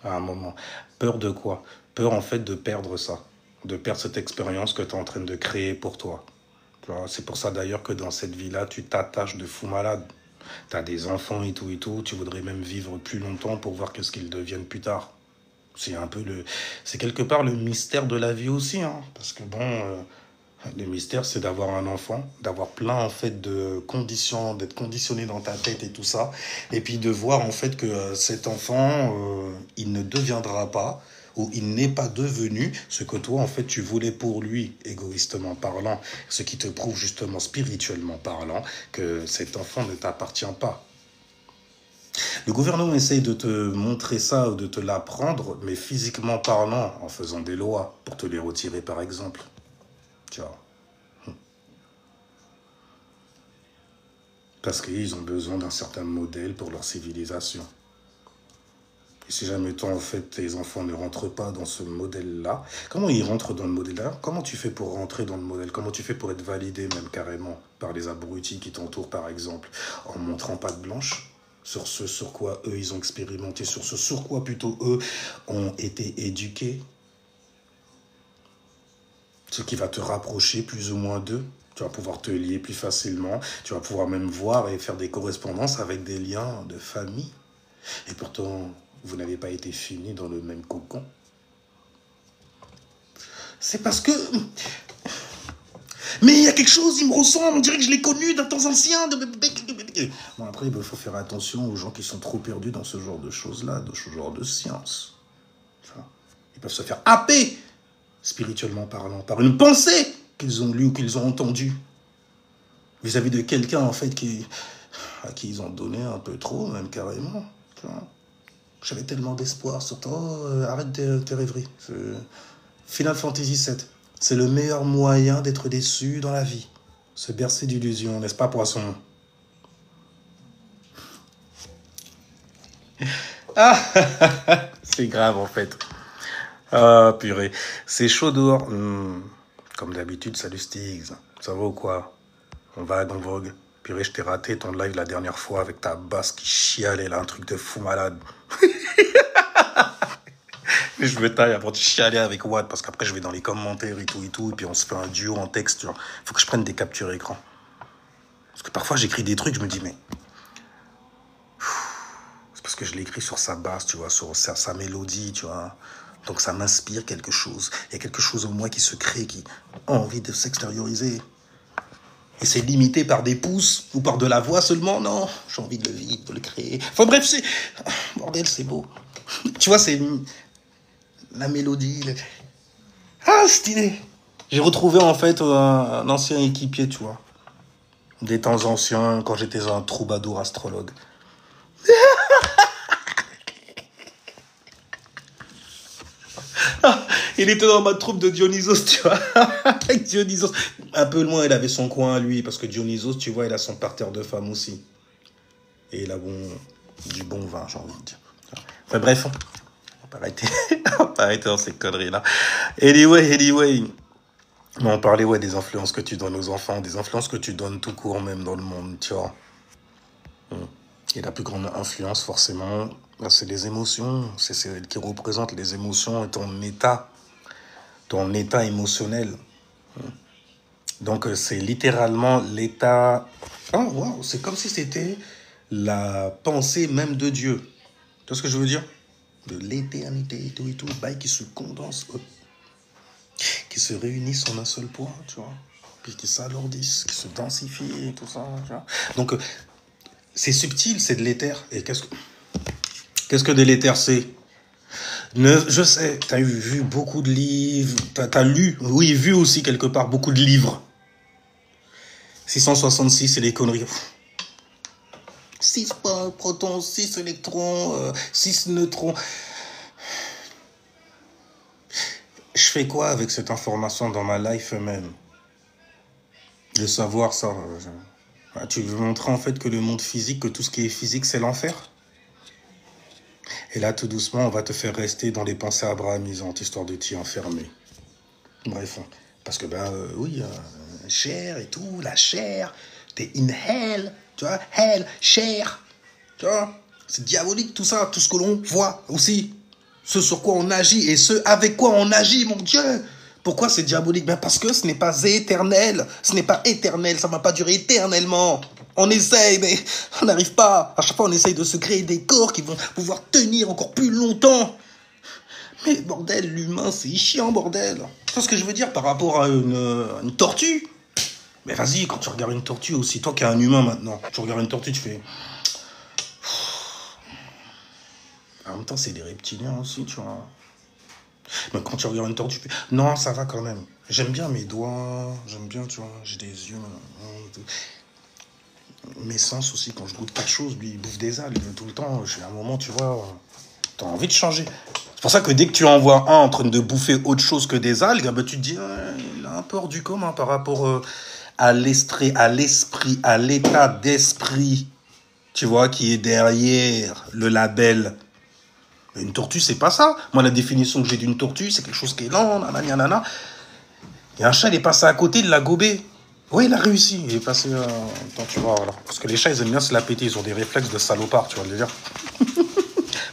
à un moment. Peur de quoi? Peur en fait de perdre ça, de perdre cette expérience que tu es en train de créer pour toi. C'est pour ça d'ailleurs que dans cette vie-là, tu t'attaches de fou malade. Tu as des enfants et tout, tu voudrais même vivre plus longtemps pour voir qu'est-ce qu'ils deviennent plus tard. C'est un peu c'est quelque part le mystère de la vie aussi, hein, parce que bon, le mystère c'est d'avoir un enfant, d'avoir plein en fait de conditions, d'être conditionné dans ta tête et tout ça, et puis de voir en fait que cet enfant, il ne deviendra pas, ou il n'est pas devenu ce que toi, en fait, tu voulais pour lui, égoïstement parlant, ce qui te prouve justement, spirituellement parlant, que cet enfant ne t'appartient pas. Le gouvernement essaye de te montrer ça ou de te l'apprendre, mais physiquement parlant, en faisant des lois pour te les retirer, par exemple. Tu vois. Parce qu'ils ont besoin d'un certain modèle pour leur civilisation. Et si jamais toi, en fait, tes enfants ne rentrent pas dans ce modèle-là, comment ils rentrent dans le modèle-là? Comment tu fais pour rentrer dans le modèle? Comment tu fais pour être validé, même carrément, par les abrutis qui t'entourent, par exemple, en montrant patte blanche sur ce sur quoi eux, ils ont expérimenté, sur ce sur quoi, plutôt, eux, ont été éduqués? Ce qui va te rapprocher plus ou moins d'eux. Tu vas pouvoir te lier plus facilement. Tu vas pouvoir même voir et faire des correspondances avec des liens de famille. Et pourtant, vous n'avez pas été finis dans le même cocon. C'est parce que... Mais il y a quelque chose, il me ressemble, on dirait que je l'ai connu d'un temps ancien. Bon, après, il faut faire attention aux gens qui sont trop perdus dans ce genre de choses-là, dans ce genre de science. Ils peuvent se faire happer, spirituellement parlant, par une pensée qu'ils ont lue ou qu'ils ont entendue. Vis-à-vis de quelqu'un, en fait, à qui ils ont donné un peu trop, même carrément. J'avais tellement d'espoir sur toi. Arrête tes rêveries. Final Fantasy VII, c'est le meilleur moyen d'être déçu dans la vie. Se bercer d'illusions, n'est-ce pas, poisson? Ah, c'est grave, en fait. Ah, purée. C'est chaud dehors. Comme d'habitude, salut Stiggs. Ça va ou quoi? On va dans Vogue. Purée, je t'ai raté ton live la dernière fois avec ta basse qui chialait là, un truc de fou malade. Je me taille avant de chialer avec Watt parce qu'après je vais dans les commentaires et tout, et puis on se fait un duo en texte. Il faut que je prenne des captures écran. Parce que parfois j'écris des trucs, je me dis, mais que je l'ai écrit sur sa basse, tu vois, sur sa mélodie, tu vois. Donc ça m'inspire quelque chose. Il y a quelque chose en moi qui se crée, qui a envie de s'extérioriser. Et c'est limité par des pouces ou par de la voix seulement, non. J'ai envie de le vivre, de le créer. Enfin bref, c'est... Bordel, c'est beau. Tu vois, c'est la mélodie. Ah, stylé. J'ai retrouvé en fait un ancien équipier, tu vois. Des temps anciens, quand j'étais un troubadour astrologue. Il était dans ma troupe de Dionysos, tu vois. Avec Dionysos. Un peu loin, il avait son coin à lui, parce que Dionysos, tu vois, il a son parterre de femmes aussi. Et il a du bon vin, j'ai envie de dire. Enfin bref, on va pas arrêter dans ces conneries-là. Anyway. On parlait des influences que tu donnes aux enfants, des influences que tu donnes tout court même dans le monde, tu vois. Et la plus grande influence, forcément, c'est les émotions. C'est celle qui représente les émotions et ton état émotionnel. Donc, c'est littéralement l'état... Oh, wow, c'est comme si c'était la pensée même de Dieu. Tu vois ce que je veux dire? De l'éternité et tout, bail qui se condense, qui se réunissent en un seul point, tu vois. Puis qui s'alourdissent, qui se densifient et tout ça, tu vois. Donc, c'est subtil, c'est de l'éther. Et qu'est-ce que de l'éther c'est? Je sais, t'as vu beaucoup de livres, t'as lu, oui, vu aussi quelque part beaucoup de livres. 666, c'est des conneries. 6 protons, 6 électrons, 6 neutrons. Je fais quoi avec cette information dans ma life même? De savoir ça. Tu veux montrer en fait que le monde physique, que tout ce qui est physique, c'est l'enfer? Et là, tout doucement, on va te faire rester dans les pensées abrahamisantes, histoire de t'y enfermer. Bref, parce que, chair et tout, la chair, t'es in hell, tu vois, hell, chair, tu vois, c'est diabolique tout ça, tout ce que l'on voit aussi, ce sur quoi on agit et ce avec quoi on agit, mon Dieu. Pourquoi c'est diabolique? Parce que ce n'est pas éternel, ça ne va pas durer éternellement. On essaye, mais on n'arrive pas. À chaque fois, on essaye de se créer des corps qui vont pouvoir tenir encore plus longtemps. Mais bordel, l'humain, c'est chiant, bordel. Tu vois ce que je veux dire par rapport à une tortue? Mais vas-y, quand tu regardes une tortue aussi, toi qui es un humain maintenant, tu regardes une tortue, tu fais... En même temps, c'est des reptiliens aussi, tu vois. Mais quand tu regardes une tortue, tu fais... Non, ça va quand même. J'aime bien mes doigts, j'aime bien, tu vois, j'ai des yeux... Mes sens aussi, quand je goûte quelque chose, lui, il bouffe des algues tout le temps. À un moment, tu vois, t'as envie de changer. C'est pour ça que dès que tu en vois un en train de bouffer autre chose que des algues, tu te dis, il a un peu hors du commun par rapport à l'esprit, à l'état d'esprit, tu vois, qui est derrière le label. Mais une tortue, c'est pas ça. Moi, la définition que j'ai d'une tortue, c'est quelque chose qui est lent, nanana. Et un chat, il est passé à côté, il l'a gobé. Oui, il a réussi. Il est passé... Attends, tu vois, voilà. Parce que les chats, ils aiment bien se la péter. Ils ont des réflexes de salopard, tu vois le dire.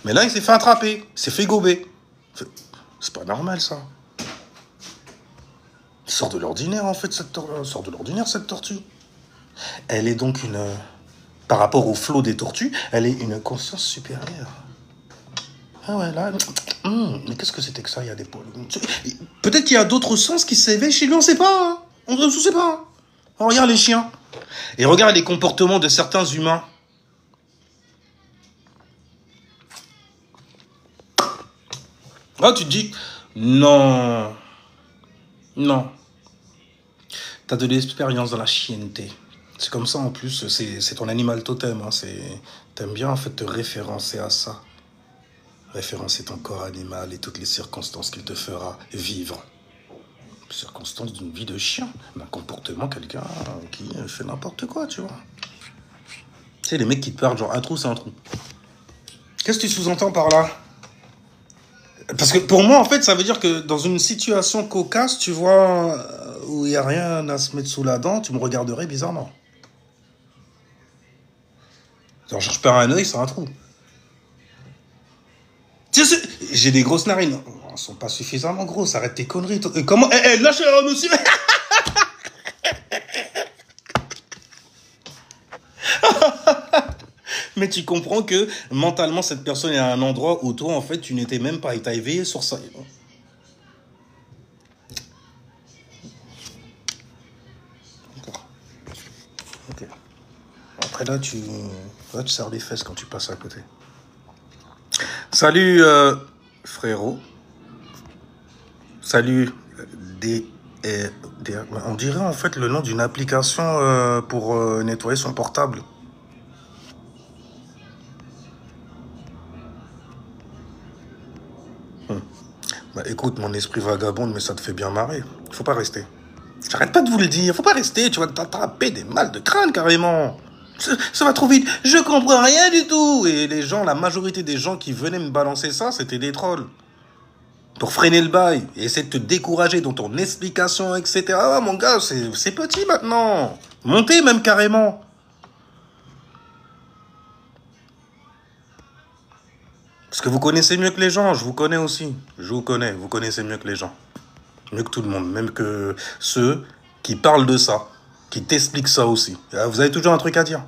Mais là, il s'est fait attraper. Il s'est fait gober. C'est pas normal, ça. Il sort de l'ordinaire, en fait, cette tortue. Elle est donc par rapport au flot des tortues, elle est une conscience supérieure. Ah ouais, là... mais qu'est-ce que c'était que ça, il y a des poils. Peut-être qu'il y a d'autres sens qui s'éveillent chez lui, on ne sait pas. Hein. On ne sait pas. On regarde les chiens. Et regarde les comportements de certains humains. Ah, tu te dis, non. T'as de l'expérience dans la chienneté. C'est comme ça en plus, c'est ton animal totem. Hein. T'aimes bien en fait te référencer à ça. Référencer ton corps animal et toutes les circonstances qu'il te fera vivre. Circonstances d'une vie de chien, d'un comportement, quelqu'un qui fait n'importe quoi, tu vois. Tu sais, les mecs qui te parlent, genre un trou, c'est un trou. Qu'est-ce que tu sous-entends par là? Parce que pour moi, en fait, ça veut dire que dans une situation cocasse, tu vois, où il n'y a rien à se mettre sous la dent, tu me regarderais bizarrement. Genre, je perds un œil, c'est un trou. J'ai des grosses narines. Elles sont pas suffisamment grosses. Arrête tes conneries. Comment? Lâche monsieur. Mais tu comprends que mentalement, cette personne est à un endroit où toi, en fait, tu n'étais même pas et t'as éveillé sur ça. D'accord. Ok. Après, là, tu serres les fesses quand tu passes à côté. Salut, frérot. Salut, on dirait en fait le nom d'une application pour nettoyer son portable. Bah écoute, mon esprit vagabonde, mais ça te fait bien marrer. Faut pas rester. J'arrête pas de vous le dire, faut pas rester, tu vas t'attraper des mal de crâne carrément. Ça va trop vite, je comprends rien du tout. Et les gens, la majorité des gens qui venaient me balancer ça, c'était des trolls. Pour freiner le bail et essayer de te décourager dans ton explication, etc. Ah, mon gars, c'est petit maintenant. Montez même carrément. Parce que vous connaissez mieux que les gens, je vous connais aussi. Je vous connais, vous connaissez mieux que les gens. Mieux que tout le monde, même que ceux qui parlent de ça, qui t'expliquent ça aussi. Vous avez toujours un truc à dire.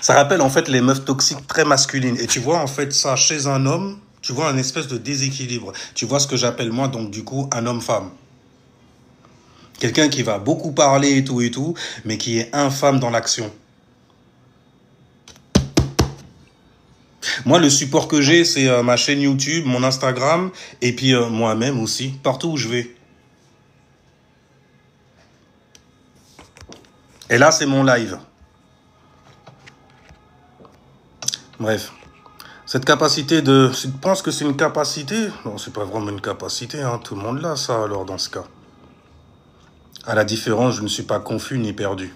Ça rappelle en fait les meufs toxiques très masculines. Et tu vois en fait ça chez un homme, tu vois un espèce de déséquilibre. Tu vois ce que j'appelle moi donc du coup un homme-femme. Quelqu'un qui va beaucoup parler et tout, mais qui est infâme dans l'action. Moi, le support que j'ai, c'est ma chaîne YouTube, mon Instagram, et puis moi-même aussi, partout où je vais. Et là, c'est mon live. Bref. Cette capacité de... Si tu penses que c'est une capacité, non, c'est pas vraiment une capacité, hein. Tout le monde l'a, ça, alors, dans ce cas. À la différence, je ne suis pas confus ni perdu.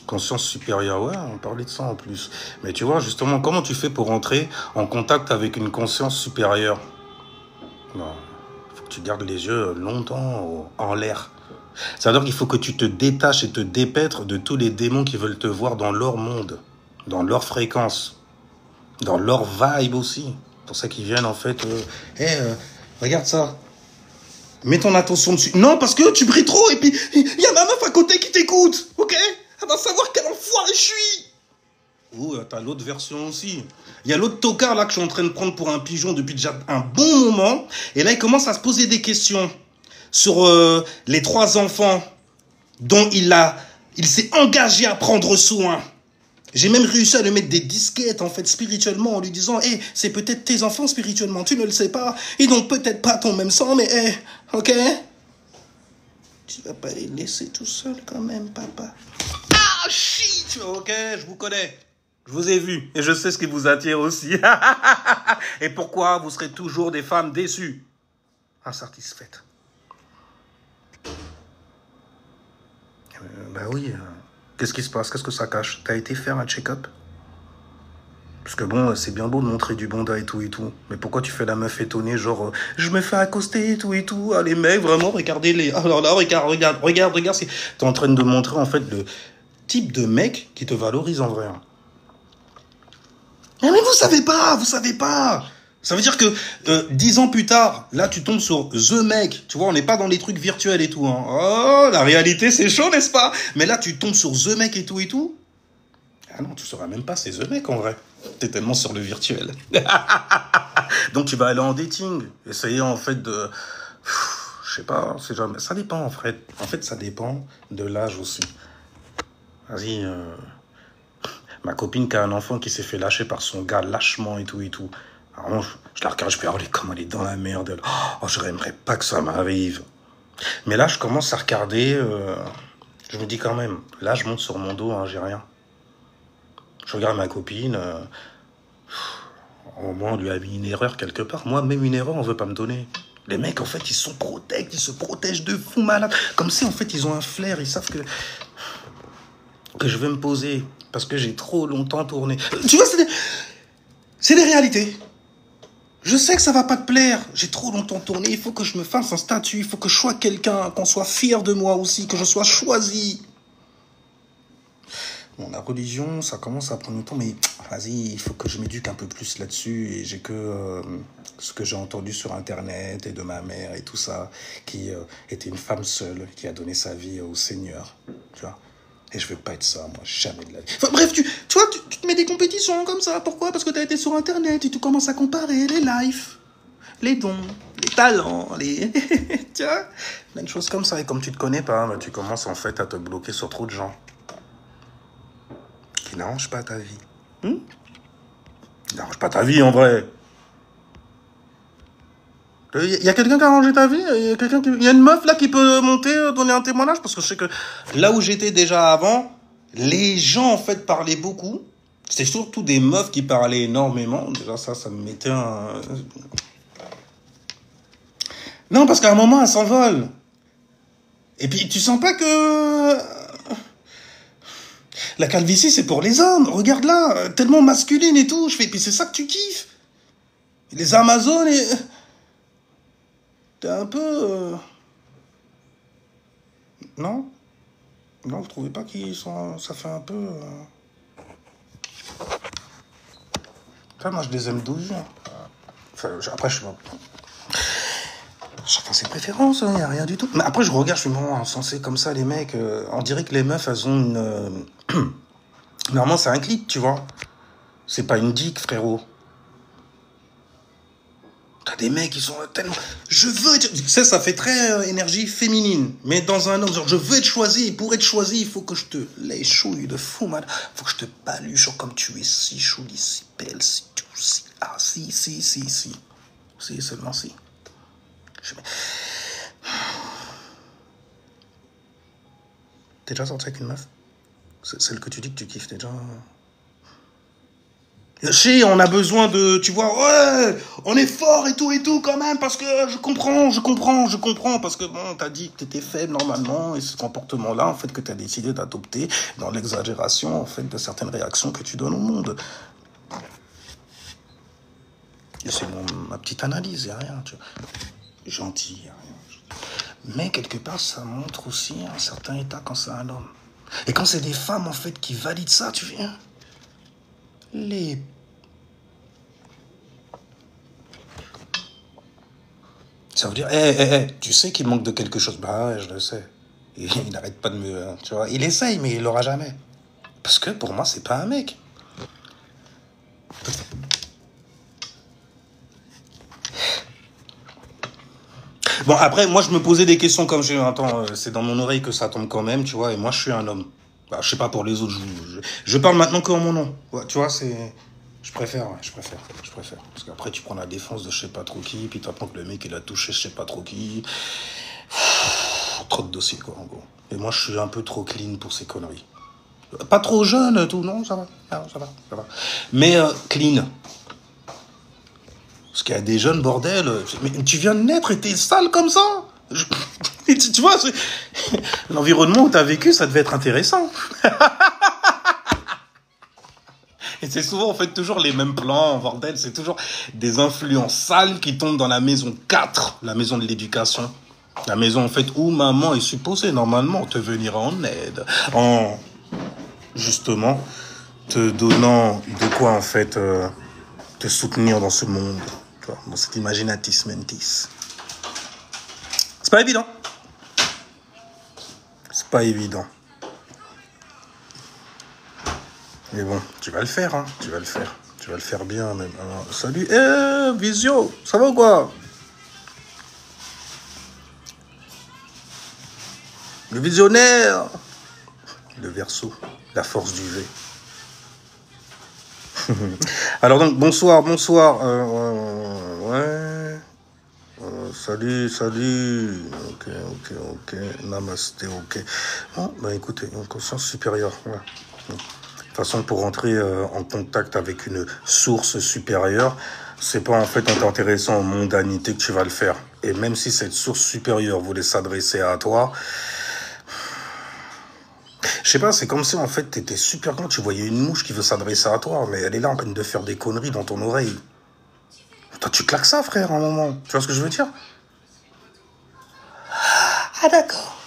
Conscience supérieure, ouais, on parlait de ça en plus. Mais tu vois, justement, comment tu fais pour entrer en contact avec une conscience supérieure? Il faut que tu gardes les yeux longtemps en l'air. C'est-à-dire qu'il faut que tu te détaches et te dépêtres de tous les démons qui veulent te voir dans leur monde, dans leur fréquence, dans leur vibe aussi. Pour ça qu'ils viennent en fait, regarde ça. Mets ton attention dessus. Non, parce que tu brilles trop et puis il y a ma meuf à côté qui t'écoute, ok? Elle va savoir quel enfoiré je suis. Oh, t'as l'autre version aussi. Il y a l'autre tocard là que je suis en train de prendre pour un pigeon depuis déjà un bon moment. Et là, il commence à se poser des questions sur les 3 enfants dont il s'est engagé à prendre soin. J'ai même réussi à lui mettre des disquettes, en fait, spirituellement, en lui disant, hey, c'est peut-être tes enfants spirituellement, tu ne le sais pas. Ils n'ont peut-être pas ton même sang, mais hey, ok? Tu vas pas les laisser tout seuls quand même, papa. Ah, shit! Ok, je vous connais. Je vous ai vu, et je sais ce qui vous attire aussi. Et pourquoi vous serez toujours des femmes déçues, insatisfaites. Bah oui, qu'est-ce qui se passe? Qu'est-ce que ça cache? T'as été faire un check-up? Parce que bon, c'est bien beau de montrer du bonda et tout. Mais pourquoi tu fais la meuf étonnée, genre, je me fais accoster et tout. Ah, les mecs, vraiment, regardez-les. Alors là, regarde. T'es en train de montrer, en fait, le type de mec qui te valorise en vrai. Mais vous savez pas. Ça veut dire que 10 ans plus tard, là, tu tombes sur The Mec. Tu vois, on n'est pas dans les trucs virtuels et tout. Hein. Oh, la réalité, c'est chaud, n'est-ce pas? Mais là, tu tombes sur The Mec et tout. Ah non, tu sauras même pas, c'est The Mec en vrai. T'es tellement sur le virtuel. Donc tu vas aller en dating. Essayer en fait de... Je sais pas, c'est jamais... Ça dépend en fait. En fait, ça dépend de l'âge aussi. Vas-y, ma copine qui a un enfant qui s'est fait lâcher par son gars lâchement et tout. Alors, je la regarde, je peux regarder comment elle est dans la merde. Oh, j'aimerais pas que ça m'arrive. Mais là, je commence à regarder... je me dis quand même, là, je monte sur mon dos, hein, j'ai rien. Je regarde ma copine, au moins on lui a mis une erreur quelque part. Moi, même une erreur, on veut pas me donner. Les mecs, en fait, ils se protègent de fou malade. Comme si, en fait, ils ont un flair, ils savent que je vais me poser parce que j'ai trop longtemps tourné. Tu vois, c'est des réalités. Je sais que ça va pas te plaire. J'ai trop longtemps tourné, il faut que je me fasse un statut, il faut que je sois quelqu'un, qu'on soit fier de moi aussi, que je sois choisi. Bon, la religion, ça commence à prendre du temps, mais vas-y, il faut que je m'éduque un peu plus là-dessus. Et j'ai que ce que j'ai entendu sur Internet et de ma mère et tout ça, qui était une femme seule, qui a donné sa vie au Seigneur. Tu vois, Et je veux pas être ça, moi, jamais de la vie. Enfin, bref, tu vois, tu te mets des compétitions comme ça. Pourquoi? Parce que t'as été sur Internet et tu commences à comparer les lives, les dons, les talents, les... tu vois, plein de choses comme ça. Et comme tu te connais pas, bah, tu commences en fait à te bloquer sur trop de gens qui n'arrangent pas ta vie. Qui n'arrangent pas ta vie, en vrai. Il y a quelqu'un qui a arrangé ta vie? Il y a une meuf là qui peut monter, donner un témoignage? Parce que je sais que là où j'étais déjà avant, les gens en fait parlaient beaucoup. C'était surtout des meufs qui parlaient énormément. Déjà ça me mettait un... Non, parce qu'à un moment, elles s'envolent. Et puis tu sens pas que... La calvitie, c'est pour les hommes. Regarde là, tellement masculine et tout. Je fais, puis c'est ça que tu kiffes. Les Amazones et... T'es un peu... Non? Non, vous trouvez pas qu'ils sont... Ça fait un peu... Enfin, moi, je les aime douillus. Enfin, après, je suis... Chacun ses préférences, il n'y a rien du tout. Mais après, je regarde, je suis vraiment insensé comme ça, les mecs. On dirait que les meufs, elles ont une... Normalement, c'est un clip, tu vois. C'est pas une dick, frérot. T'as des mecs qui sont tellement... Je veux être... Tu sais, ça fait très énergie féminine. Mais dans un homme, genre, je veux être choisi. Et pour être choisi, il faut que je te lèche chouille de fou, man. Il faut que je te paluche comme tu es si jolie, si belle, si tout, si... Ah, si. Si, seulement si. T'es déjà sorti avec une meuf? Celle que tu dis que tu kiffes, t'es déjà... Si, on a besoin de, tu vois, ouais, on est fort et tout quand même, parce que je comprends, parce que bon, t'as dit que t'étais faible normalement, et ce comportement-là, en fait, que t'as décidé d'adopter dans l'exagération, en fait, de certaines réactions que tu donnes au monde. Et c'est ma petite analyse, y a rien, tu vois. Gentil, y a rien. Mais quelque part, ça montre aussi un certain état quand c'est un homme. Et quand c'est des femmes, en fait, qui valident ça, tu viens. Ça veut dire, tu sais qu'il manque de quelque chose. Bah ouais, je le sais. Il n'arrête pas de me... Tu vois, il essaye, mais il l'aura jamais. Parce que pour moi, c'est pas un mec. Bon, après, moi, je me posais des questions comme je... Attends, c'est dans mon oreille que ça tombe quand même, tu vois, et moi, je suis un homme. Bah, je sais pas pour les autres, je parle maintenant que en mon nom. Ouais, tu vois, c'est... Je préfère. Parce qu'après, tu prends la défense de je sais pas trop qui, puis t'apprends que le mec, il a touché je sais pas trop qui. Trop de dossiers, quoi, en gros. Et moi, je suis un peu trop clean pour ces conneries. Pas trop jeune, tout, non, ça va. Non, ça va. Mais clean. Parce qu'il y a des jeunes, bordel. Mais tu viens de naître et t'es sale comme ça. Tu vois, l'environnement où t'as vécu, ça devait être intéressant. Et c'est souvent, en fait, toujours les mêmes plans, bordel. C'est toujours des influences sales qui tombent dans la maison 4, la maison de l'éducation. La maison, en fait, où maman est supposée, normalement, te venir en aide. En, justement, te donnant de quoi, en fait, te soutenir dans ce monde. Tu vois, dans cet imaginatis mentis. C'est pas évident. C'est pas évident. Mais bon, tu vas le faire, hein. Tu vas le faire. Tu vas le faire bien, même. Alors, salut. Visio, ça va ou quoi? Le visionnaire. Le Verseau. La force du V. Alors donc, bonsoir. Ouais. Salut. Ok. Namasté, ok. Bon, bah écoutez, une conscience supérieure. Ouais. De toute façon, pour rentrer en contact avec une source supérieure, c'est pas en fait en t'intéressant aux mondanités que tu vas le faire. Et même si cette source supérieure voulait s'adresser à toi, je sais pas, c'est comme si en fait t'étais super grand, tu voyais une mouche qui veut s'adresser à toi, mais elle est là en train de faire des conneries dans ton oreille. Toi, tu claques ça, frère, à un moment. Tu vois ce que je veux dire? Ah, d'accord.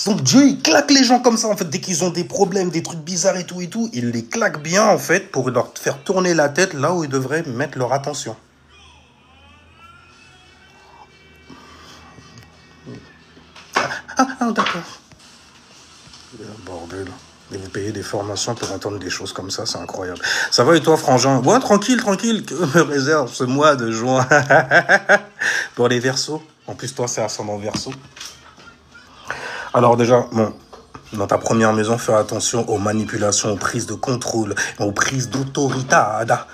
Donc Dieu, il claque les gens comme ça, en fait, dès qu'ils ont des problèmes, des trucs bizarres et tout, il les claque bien, en fait, pour leur faire tourner la tête là où ils devraient mettre leur attention. Ah, d'accord. Bordel. Et vous payez des formations pour entendre des choses comme ça, c'est incroyable. Ça va et toi, frangin? Ouais, tranquille, tranquille, que me réserve ce mois de juin pour les Verseaux. En plus, toi, c'est ascendant Verseau. Alors déjà, bon, dans ta première maison, fais attention aux manipulations, aux prises de contrôle, aux prises d'autorité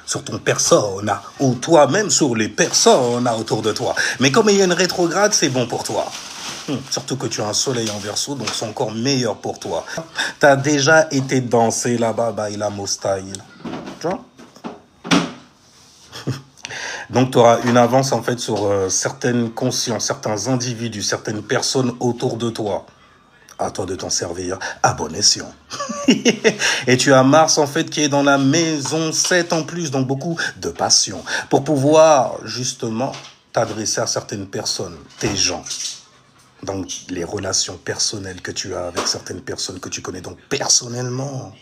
sur ton persona, ou toi-même sur les personnes autour de toi. Mais comme il y a une rétrograde, c'est bon pour toi. Surtout que tu as un soleil en Verseau, donc c'est encore meilleur pour toi. T'as déjà été danser là-bas, Baila Mo Style. Tu vois? Donc tu auras une avance en fait sur certaines consciences, certains individus, certaines personnes autour de toi. À toi de t'en servir à bon escient. Et tu as Mars, en fait, qui est dans la maison 7 en plus, donc beaucoup de passion. Pour pouvoir, justement, t'adresser à certaines personnes, tes gens. Donc, les relations personnelles que tu as avec certaines personnes que tu connais donc personnellement.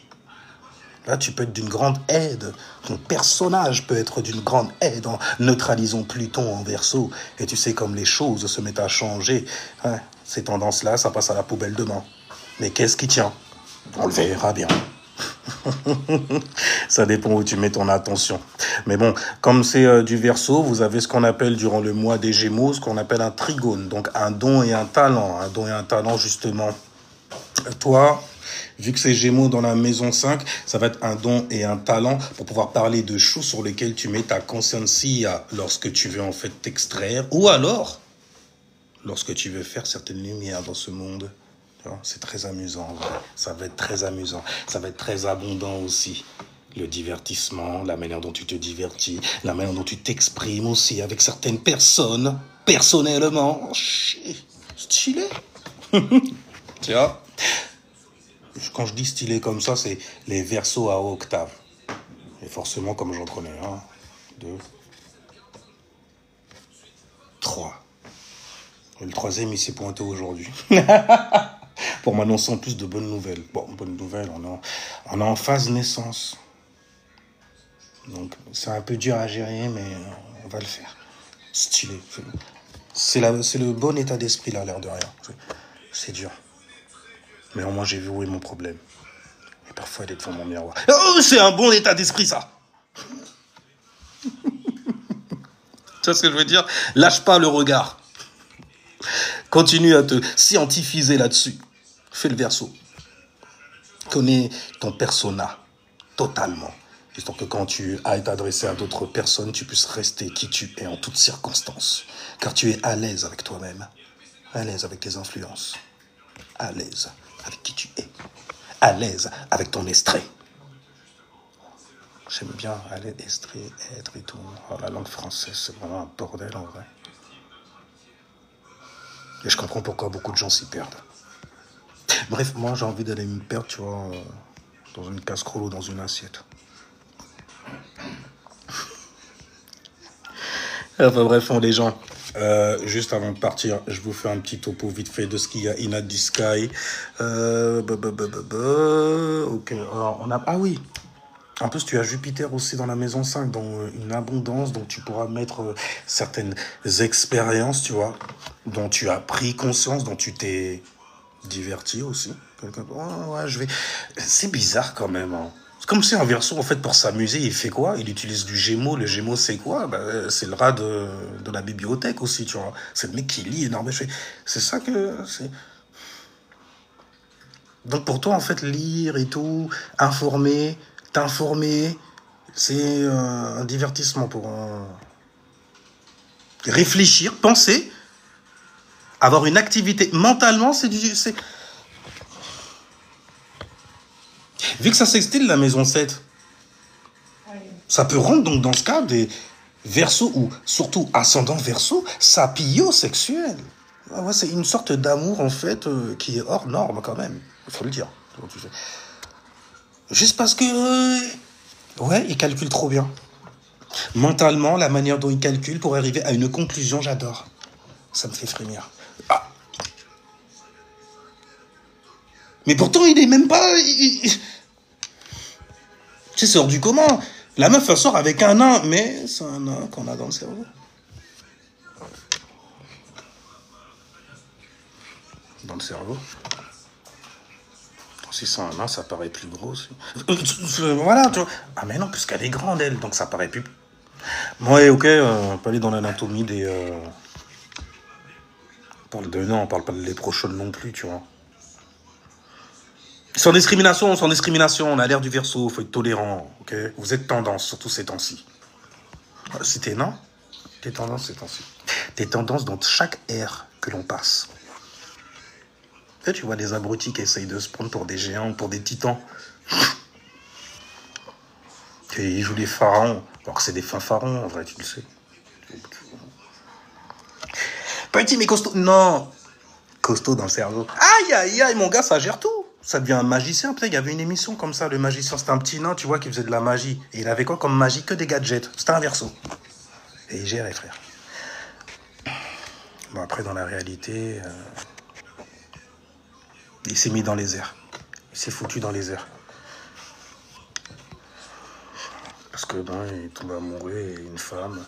Là, tu peux être d'une grande aide. Ton personnage peut être d'une grande aide en neutralisant Pluton en Verseau. Et tu sais comme les choses se mettent à changer. Hein, ces tendances-là, ça passe à la poubelle demain. Mais qu'est-ce qui tient? On le verra bien. Ça dépend où tu mets ton attention. Mais bon, comme c'est du Verseau, vous avez ce qu'on appelle durant le mois des Gémeaux, ce qu'on appelle un trigone. Donc un don et un talent. Un don et un talent, justement. Toi, vu que c'est Gémeaux dans la maison 5, ça va être un don et un talent pour pouvoir parler de choses sur lesquelles tu mets ta consciencia lorsque tu veux en fait t'extraire, ou alors lorsque tu veux faire certaines lumières dans ce monde. C'est très amusant, en vrai. Ça va être très amusant. Ça va être très abondant aussi. Le divertissement, la manière dont tu te divertis, la manière dont tu t'exprimes aussi avec certaines personnes, personnellement. Stylé. Tu vois? Quand je dis stylé comme ça, c'est les Verseaux à octave. Et forcément, comme j'en connais un, deux, trois. Et le troisième, il s'est pointé aujourd'hui. Pour m'annoncer en plus de bonnes nouvelles. Bon, bonnes nouvelles, on est en phase naissance. Donc, c'est un peu dur à gérer, mais on va le faire. Stylé. C'est le bon état d'esprit, là, l'air de rien. C'est dur. Mais au moins, j'ai vu où est mon problème. Et parfois, il est devant mon miroir. Oh, c'est un bon état d'esprit, ça. Tu vois ce que je veux dire? Lâche pas le regard. Continue à te scientifiser là-dessus. Fais le Verseau. Connais ton persona totalement. Histoire que quand tu ailles t'adresser à d'autres personnes, tu puisses rester qui tu es en toutes circonstances. Car tu es à l'aise avec toi-même. À l'aise avec tes influences. À l'aise avec qui tu es. À l'aise avec ton estrait. J'aime bien aller, estrait, être et tout. Oh, la langue française, c'est vraiment un bordel en vrai. Et je comprends pourquoi beaucoup de gens s'y perdent. Bref, moi j'ai envie d'aller me perdre, tu vois, dans une casserole ou dans une assiette. Enfin bref, les gens, juste avant de partir, je vous fais un petit topo vite fait de ce qu'il y a in the sky. Ok, alors on a... Ah oui, en plus tu as Jupiter aussi dans la maison 5, dans une abondance, donc tu pourras mettre certaines expériences, tu vois, dont tu as pris conscience, dont tu t'es diverti aussi. Ouais, je vais... C'est bizarre quand même, hein. C'est comme si un Verseau, en fait, pour s'amuser, il fait quoi? Il utilise du Gémeaux. Le Gémeaux, c'est quoi? C'est le rat de la bibliothèque aussi, tu vois. C'est le mec qui lit énormément. C'est ça que... c'est. Donc pour toi, en fait, lire et tout, informer, t'informer, c'est un divertissement pour réfléchir, penser, avoir une activité. Mentalement, c'est du... Vu que ça s'extile, la maison 7, ça peut rendre donc dans ce cas des Verseaux ou surtout ascendant Verseau, sapiosexuel. Ouais, c'est une sorte d'amour en fait qui est hors norme quand même, il faut le dire. Juste parce que ouais, il calcule trop bien. Mentalement, la manière dont il calcule pour arriver à une conclusion, j'adore. Ça me fait frémir. Ah. Mais pourtant, il est même pas... Tu sais, c'est hors du commun. La meuf, elle sort avec un nain, mais c'est un nain qu'on a dans le cerveau. Dans le cerveau. Si c'est un nain, ça paraît plus gros aussi. Voilà, tu vois. Ah mais non, puisqu'elle est grande, elle, donc ça paraît plus... Ouais, ok, on peut aller dans l'anatomie des... On parle de... Non, on parle pas de léprochaude non plus, tu vois. Sans discrimination, on a l'air du Verseau, faut être tolérant, ok. Vous êtes tendance, surtout ces temps-ci. Si t'es nain, t'es tendance ces temps-ci. T'es tendance dans chaque ère que l'on passe. Tu vois des abrutis qui essayent de se prendre pour des géants, pour des titans. Et ils jouent des pharaons, alors que c'est des fins pharaons, en vrai, tu le sais. Petit mais costaud. Non, costaud dans le cerveau. Aïe, aïe, aïe, mon gars, ça gère tout. Ça devient un magicien. Peut-être il y avait une émission comme ça, le magicien. C'était un petit nain, tu vois, qui faisait de la magie. Et il avait quoi comme magie? Que des gadgets. C'était un Verseau. Et il gérait, frère. Bon, après, dans la réalité... il s'est mis dans les airs. Il s'est foutu dans les airs. Parce que, ben, il tombe amoureux et une femme.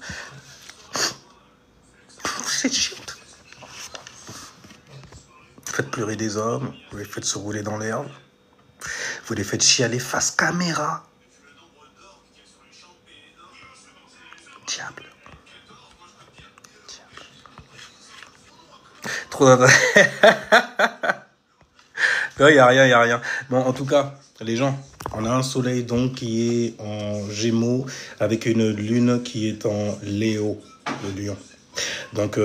C'est chiant. Vous faites pleurer des hommes, vous les faites se rouler dans l'herbe, vous les faites chialer face caméra. Diable. Trop... Non, il n'y a rien, il n'y a rien. Bon, en tout cas, les gens, on a un soleil donc qui est en Gémeaux avec une lune qui est en Léo, le lion. Donc,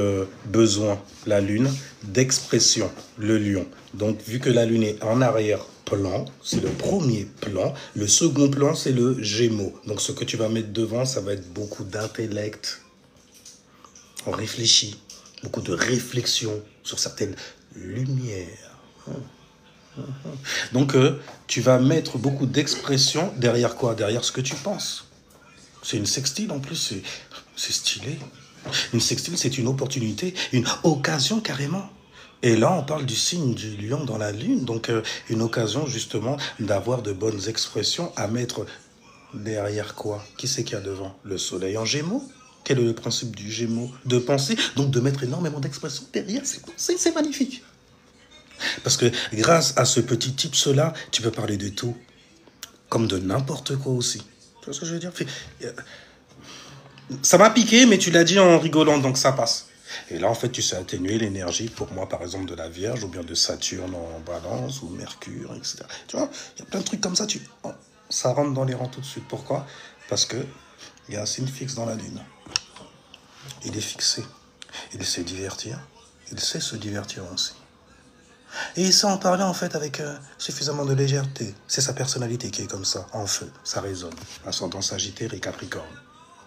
besoin, la lune, d'expression, le lion. Donc, vu que la lune est en arrière-plan, c'est le premier plan. Le second plan, c'est le Gémeaux. Donc, ce que tu vas mettre devant, ça va être beaucoup d'intellect. On réfléchit, beaucoup de réflexion sur certaines lumières. Donc, tu vas mettre beaucoup d'expression derrière quoi? Derrière ce que tu penses. C'est une sextile, en plus, c'est stylé. Une sextile, c'est une opportunité, une occasion carrément. Et là, on parle du signe du lion dans la lune. Donc, une occasion, justement, d'avoir de bonnes expressions à mettre derrière quoi? Qui c'est qu'il y a devant? Le soleil en Gémeaux. Quel est le principe du Gémeaux? De penser, donc de mettre énormément d'expressions derrière ses pensées. C'est magnifique. Parce que grâce à ce petit tips-là, tu peux parler de tout. Comme de n'importe quoi aussi. Tu vois ce que je veux dire? Ça m'a piqué, mais tu l'as dit en rigolant, donc ça passe. Et là, en fait, tu sais atténuer l'énergie, pour moi, par exemple, de la Vierge, ou bien de Saturne en Balance, ou Mercure, etc. Tu vois, il y a plein de trucs comme ça, ça rentre dans les rangs tout de suite. Pourquoi? Parce que il y a un signe fixe dans la Lune. Il est fixé. Il sait divertir. Il sait se divertir aussi. Et il sait en parler, en fait, avec suffisamment de légèreté. C'est sa personnalité qui est comme ça, en feu. Ça résonne. Ascendant Sagittaire et Capricorne.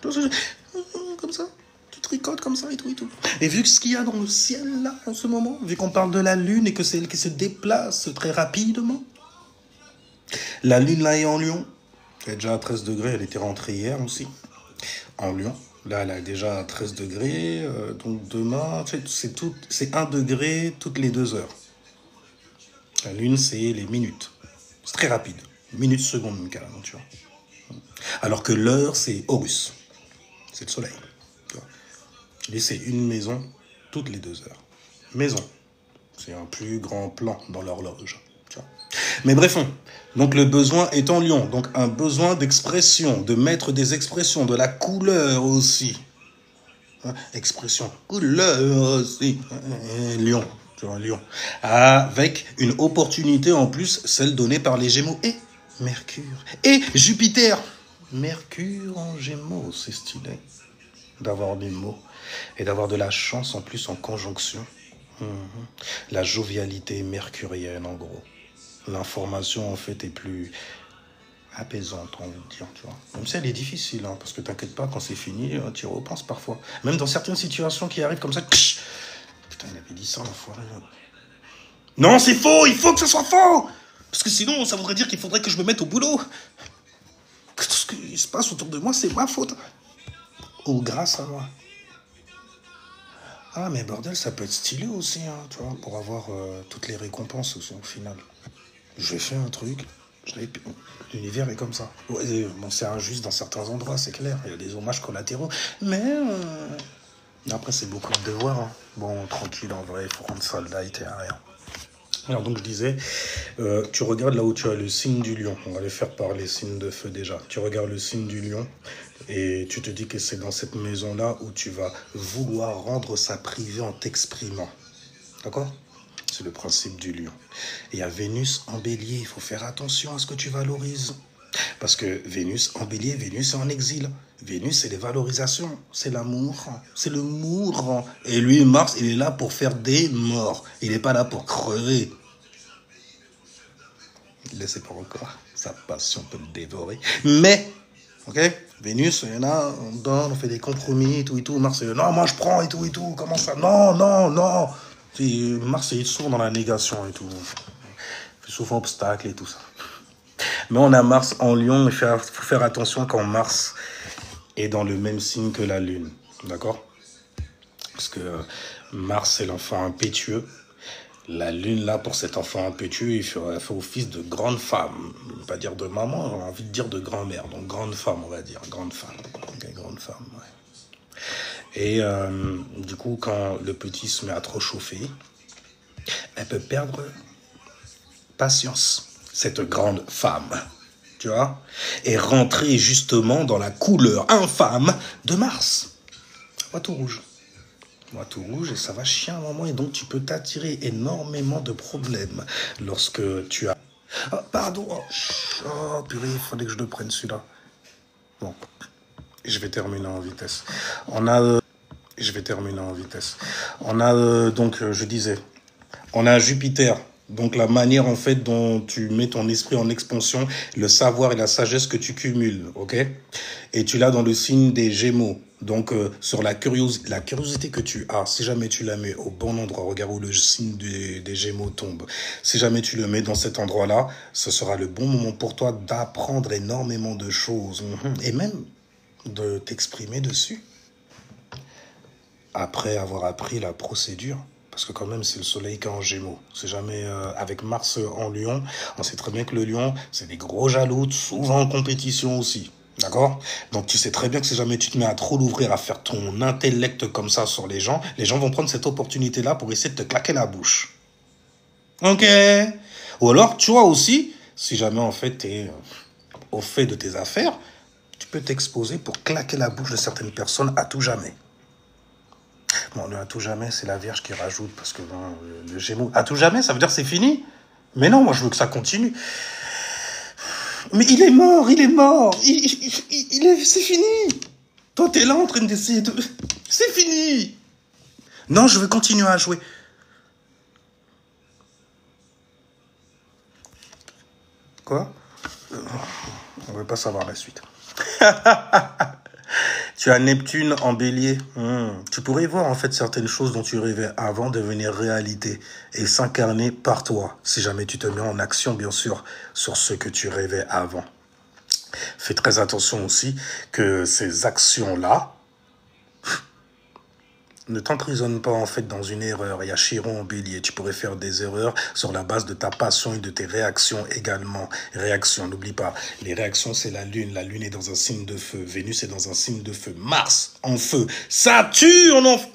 Comme ça. Tu tricotes comme ça et tout et tout. Et vu ce qu'il y a dans le ciel, là, en ce moment, vu qu'on parle de la Lune et que c'est elle qui se déplace très rapidement, la Lune, là, est en Lion. Elle est déjà à 13 degrés. Elle était rentrée hier aussi, en Lion. Là, elle est déjà à 13 degrés. Donc, demain, c'est 1 degré toutes les 2 heures. La Lune, c'est les minutes. C'est très rapide. Minutes, secondes, carrément, tu vois. Alors que l'heure, c'est Horus. C'est le soleil. Tu vois. Et c'est une maison toutes les 2 heures. Maison. C'est un plus grand plan dans l'horloge. Tu vois. Mais bref, donc le besoin est en Lion. Donc un besoin d'expression, de mettre des expressions, de la couleur aussi. Expression, couleur aussi. Lion. Lion. Avec une opportunité en plus, celle donnée par les Gémeaux et Mercure. Et Jupiter. Mercure en Gémeaux, c'est stylé d'avoir des mots et d'avoir de la chance en plus en conjonction. La jovialité mercurienne en gros. L'information en fait est plus apaisante, on va dire, tu vois. Même si elle est difficile, hein, parce que t'inquiète pas, quand c'est fini, tu y repenses parfois. Même dans certaines situations qui arrivent comme ça, putain, il avait dit ça, l'enfoiré. Non, c'est faux, il faut que ce soit faux. Parce que sinon, ça voudrait dire qu'il faudrait que je me mette au boulot. Que tout ce qui se passe autour de moi, c'est ma faute. Ou grâce à moi. Ah, mais bordel, ça peut être stylé aussi, hein, tu vois, pour avoir toutes les récompenses aussi, au final. J'ai fait un truc, l'univers est comme ça. Ouais, bon, c'est injuste dans certains endroits, c'est clair. Il y a des hommages collatéraux. Mais après, c'est beaucoup de devoirs. Hein. Bon, tranquille, en vrai, il faut rendre ça light et à rien. Alors donc je disais, tu regardes là où tu as le signe du lion. On va les faire par les signes de feu déjà. Tu regardes le signe du lion et tu te dis que c'est dans cette maison-là où tu vas vouloir rendre ça privé en t'exprimant. D'accord? C'est le principe du lion. Et il y a Vénus en bélier. Il faut faire attention à ce que tu valorises. Parce que Vénus en bélier, Vénus est en exil. Vénus, c'est les valorisations, c'est l'amour, c'est le mour. Et lui, Mars, il est là pour faire des morts. Il n'est pas là pour crever. Laissez pas encore. Sa passion peut le dévorer. Mais, ok, Vénus, il y en a, on donne, on fait des compromis, et tout. Mars, il dit, non, moi je prends, et tout. Comment ça? Non, non, non. Puis, Mars, il est souvent dans la négation, et tout. Il fait souvent obstacle, et tout ça. Mais on a Mars en Lion, il faut faire attention quand Mars est dans le même signe que la Lune, d'accord? Parce que Mars, c'est l'enfant impétueux. La Lune, là, pour cet enfant impétueux, il fait office de grande femme. Pas dire de maman, j'ai envie de dire de grand-mère. Donc, grande femme, on va dire. Grande femme. Okay, grande femme, ouais. Et du coup, quand le petit se met à trop chauffer, elle peut perdre patience. Cette grande femme, tu vois, et rentrer justement dans la couleur infâme de Mars. Moi tout rouge. Et ça va chier un moment, et donc tu peux t'attirer énormément de problèmes lorsque tu as... Oh, pardon, oh purée, il fallait que je le prenne celui-là. Bon, je vais terminer en vitesse. On a... donc, je disais, on a Jupiter. Donc, la manière, en fait, dont tu mets ton esprit en expansion, le savoir et la sagesse que tu cumules, ok? Et tu l'as dans le signe des Gémeaux. Donc, sur la curiosité que tu as, si jamais tu la mets au bon endroit, regarde où le signe des Gémeaux tombe. Si jamais tu le mets dans cet endroit-là, ce sera le bon moment pour toi d'apprendre énormément de choses. Et même de t'exprimer dessus. Après avoir appris la procédure. Parce que quand même, c'est le soleil qui est en Gémeaux. C'est jamais avec Mars en Lion. On sait très bien que le Lion, c'est des gros jaloux, souvent en compétition aussi. D'accord? Donc tu sais très bien que si jamais tu te mets à trop l'ouvrir, à faire ton intellect comme ça sur les gens vont prendre cette opportunité-là pour essayer de te claquer la bouche. Ok? Ou alors, tu vois aussi, si jamais en fait tu es au fait de tes affaires, tu peux t'exposer pour claquer la bouche de certaines personnes à tout jamais. Bon, le à tout jamais, c'est la Vierge qui rajoute, parce que bon, le Gémeaux... À tout jamais, ça veut dire que c'est fini? Mais non, moi je veux que ça continue. Mais il est mort. C'est fini. Toi, t'es là en train d'essayer de... C'est fini. Non, je veux continuer à jouer. Quoi? On ne veut pas savoir la suite. Tu as Neptune en bélier. Tu pourrais voir en fait certaines choses dont tu rêvais avant devenir réalité et s'incarner par toi, si jamais tu te mets en action, bien sûr, sur ce que tu rêvais avant. Fais très attention aussi que ces actions-là ne t'emprisonnent pas en fait dans une erreur. Il y a Chiron en bélier. Tu pourrais faire des erreurs sur la base de ta passion et de tes réactions également. Réactions, n'oublie pas. Les réactions, c'est la Lune. La Lune est dans un signe de feu. Vénus est dans un signe de feu. Mars en feu. Saturne en feu.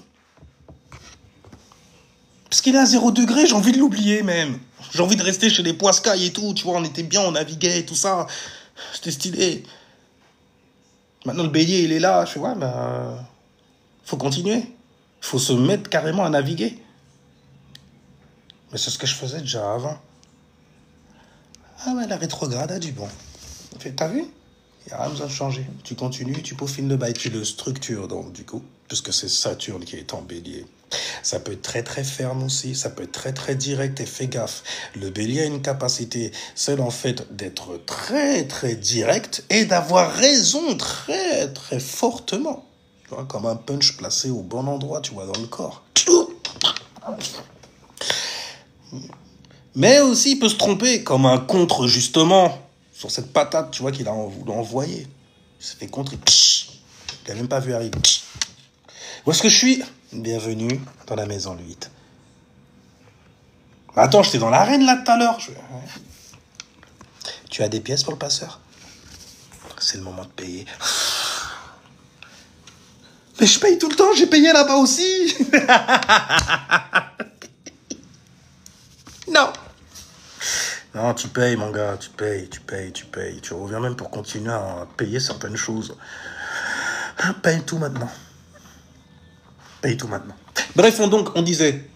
Parce qu'il est à 0 degré, j'ai envie de l'oublier même. J'ai envie de rester chez les Poiscailles et tout. Tu vois, on était bien, on naviguait et tout ça. C'était stylé. Maintenant, le bélier, il est là. Je fais, ouais, ben... faut continuer. Faut se mettre carrément à naviguer. Mais c'est ce que je faisais déjà avant. Ah ouais, la rétrograde a du bon. T'as vu? Il n'y a rien besoin de changer. Tu continues, tu peaufines le bail, tu le structures donc du coup, puisque c'est Saturne qui est en bélier. Ça peut être très très ferme aussi, ça peut être très très direct et fais gaffe. Le bélier a une capacité, celle en fait d'être très très direct et d'avoir raison très très fortement. Tu vois, comme un punch placé au bon endroit, tu vois, dans le corps. Mais aussi, il peut se tromper, comme un contre, justement, sur cette patate, tu vois, qu'il a voulu envoyer. Il s'est fait contrer. Il n'a même pas vu arriver. Où est-ce que je suis? Bienvenue dans la maison 8. Attends, j'étais dans l'arène, là, tout à l'heure. Tu as des pièces pour le passeur? C'est le moment de payer. Mais je paye tout le temps, j'ai payé là-bas aussi. Non. Non, tu payes, mon gars, tu payes. Tu reviens même pour continuer à payer certaines choses. Paye tout maintenant. Bref, on disait,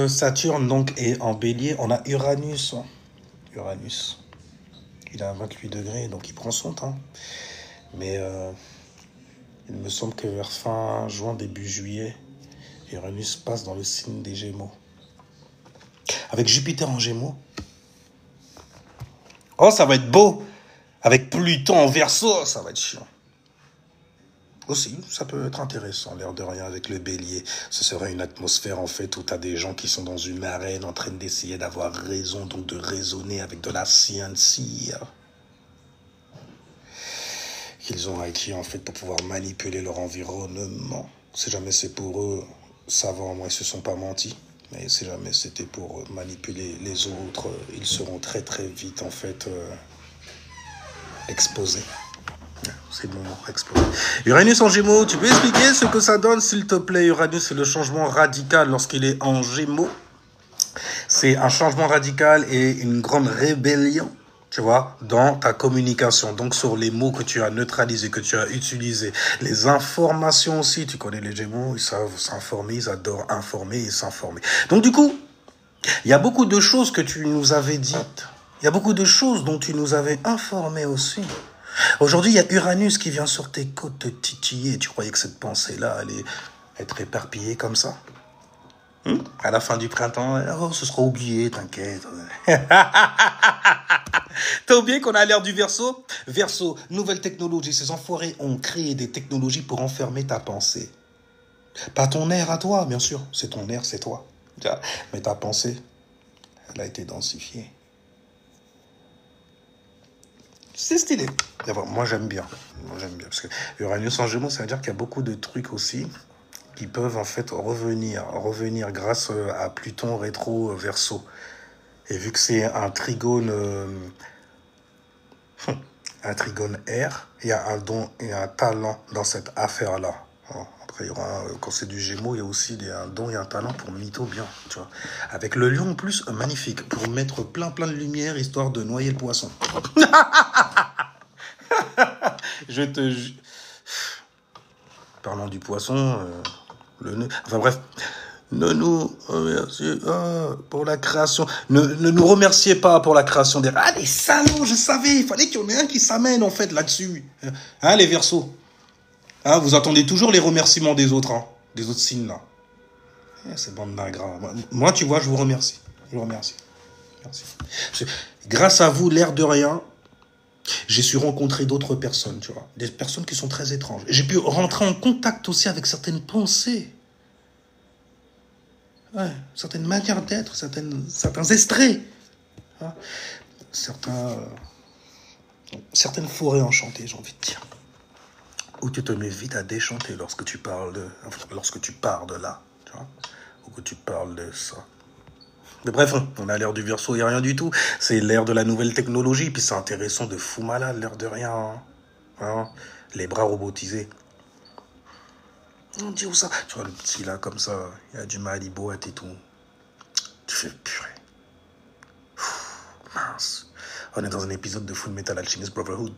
Saturne donc est en bélier. On a Uranus. Il est à 28 degrés, donc il prend son temps. Mais il me semble que vers fin juin, début juillet, Uranus passe dans le signe des Gémeaux. Avec Jupiter en Gémeaux. Oh, ça va être beau. Avec Pluton en Verseau, ça va être chiant. Aussi, ça peut être intéressant, l'air de rien, avec le bélier. Ce serait une atmosphère, en fait, où tu as des gens qui sont dans une arène en train d'essayer d'avoir raison, donc de raisonner avec de la science qu'ils ont acquis, en fait, pour pouvoir manipuler leur environnement. Si jamais c'est pour eux, savants, moi, ils se sont pas mentis. Mais si jamais c'était pour manipuler les autres, ils seront très, très vite, en fait, exposés. C'est le moment exposé. Uranus en Gémeaux, tu peux expliquer ce que ça donne, s'il te plaît? Uranus, c'est le changement radical lorsqu'il est en Gémeaux. C'est un changement radical et une grande rébellion, tu vois, dans ta communication. Donc, sur les mots que tu as neutralisés, que tu as utilisés. Les informations aussi, tu connais les Gémeaux, ils savent s'informer, ils adorent informer et s'informer. Donc, du coup, il y a beaucoup de choses que tu nous avais dites. Il y a beaucoup de choses dont tu nous avais informé aussi. Aujourd'hui, il y a Uranus qui vient sur tes côtes te titiller. Tu croyais que cette pensée-là allait être éparpillée comme ça? À la fin du printemps, oh, ce sera oublié, t'inquiète. T'as oublié qu'on a l'ère du Verseau? Verseau, nouvelle technologie. Ces enfoirés ont créé des technologies pour enfermer ta pensée. Pas ton air à toi, bien sûr. C'est ton air, c'est toi. Mais ta pensée, elle a été densifiée. C'est stylé. Moi, j'aime bien. Parce que Uranus en Gémeaux, ça veut dire qu'il y a beaucoup de trucs aussi qui peuvent en fait revenir grâce à Pluton rétro Verseau. Et vu que c'est un trigone R, il y a un don et un talent dans cette affaire-là. Après, il y aura, quand c'est du Gémeaux, il y a aussi un don et un talent pour mytho bien, tu vois. Avec le lion en plus, magnifique, pour mettre plein de lumière, histoire de noyer le poisson. Je te... Parlant du poisson, le nœud... Enfin bref, ne nous remerciez pas pour la création. Ne nous remerciez pas pour la création des... Ah, les salauds, je savais, il fallait qu'il y en ait un qui s'amène en fait là-dessus. Hein, les Verseaux? Hein, vous attendez toujours les remerciements des autres, hein, des autres signes là. C'est bande d'ingrats. Moi, tu vois, je vous remercie. Merci. Grâce à vous, l'air de rien, j'ai su rencontrer d'autres personnes, tu vois. Des personnes qui sont très étranges. J'ai pu rentrer en contact aussi avec certaines pensées. Ouais, certaines manières d'être, certains extraits. Hein, certaines forêts enchantées, j'ai envie de dire. Où tu te mets vite à déchanter lorsque tu pars de là, tu vois. Ou que tu parles de ça. Mais bref, on a l'ère du Verseau, il n'y a rien du tout. C'est l'ère de la nouvelle technologie, puis c'est intéressant de fou malade, l'ère de rien. Hein. Les bras robotisés. On dit où ça? Tu vois le petit là, comme ça, il y a du Malibu et tout. Tu fais purée. Mince. On est dans un épisode de Full Metal Alchemist Brotherhood.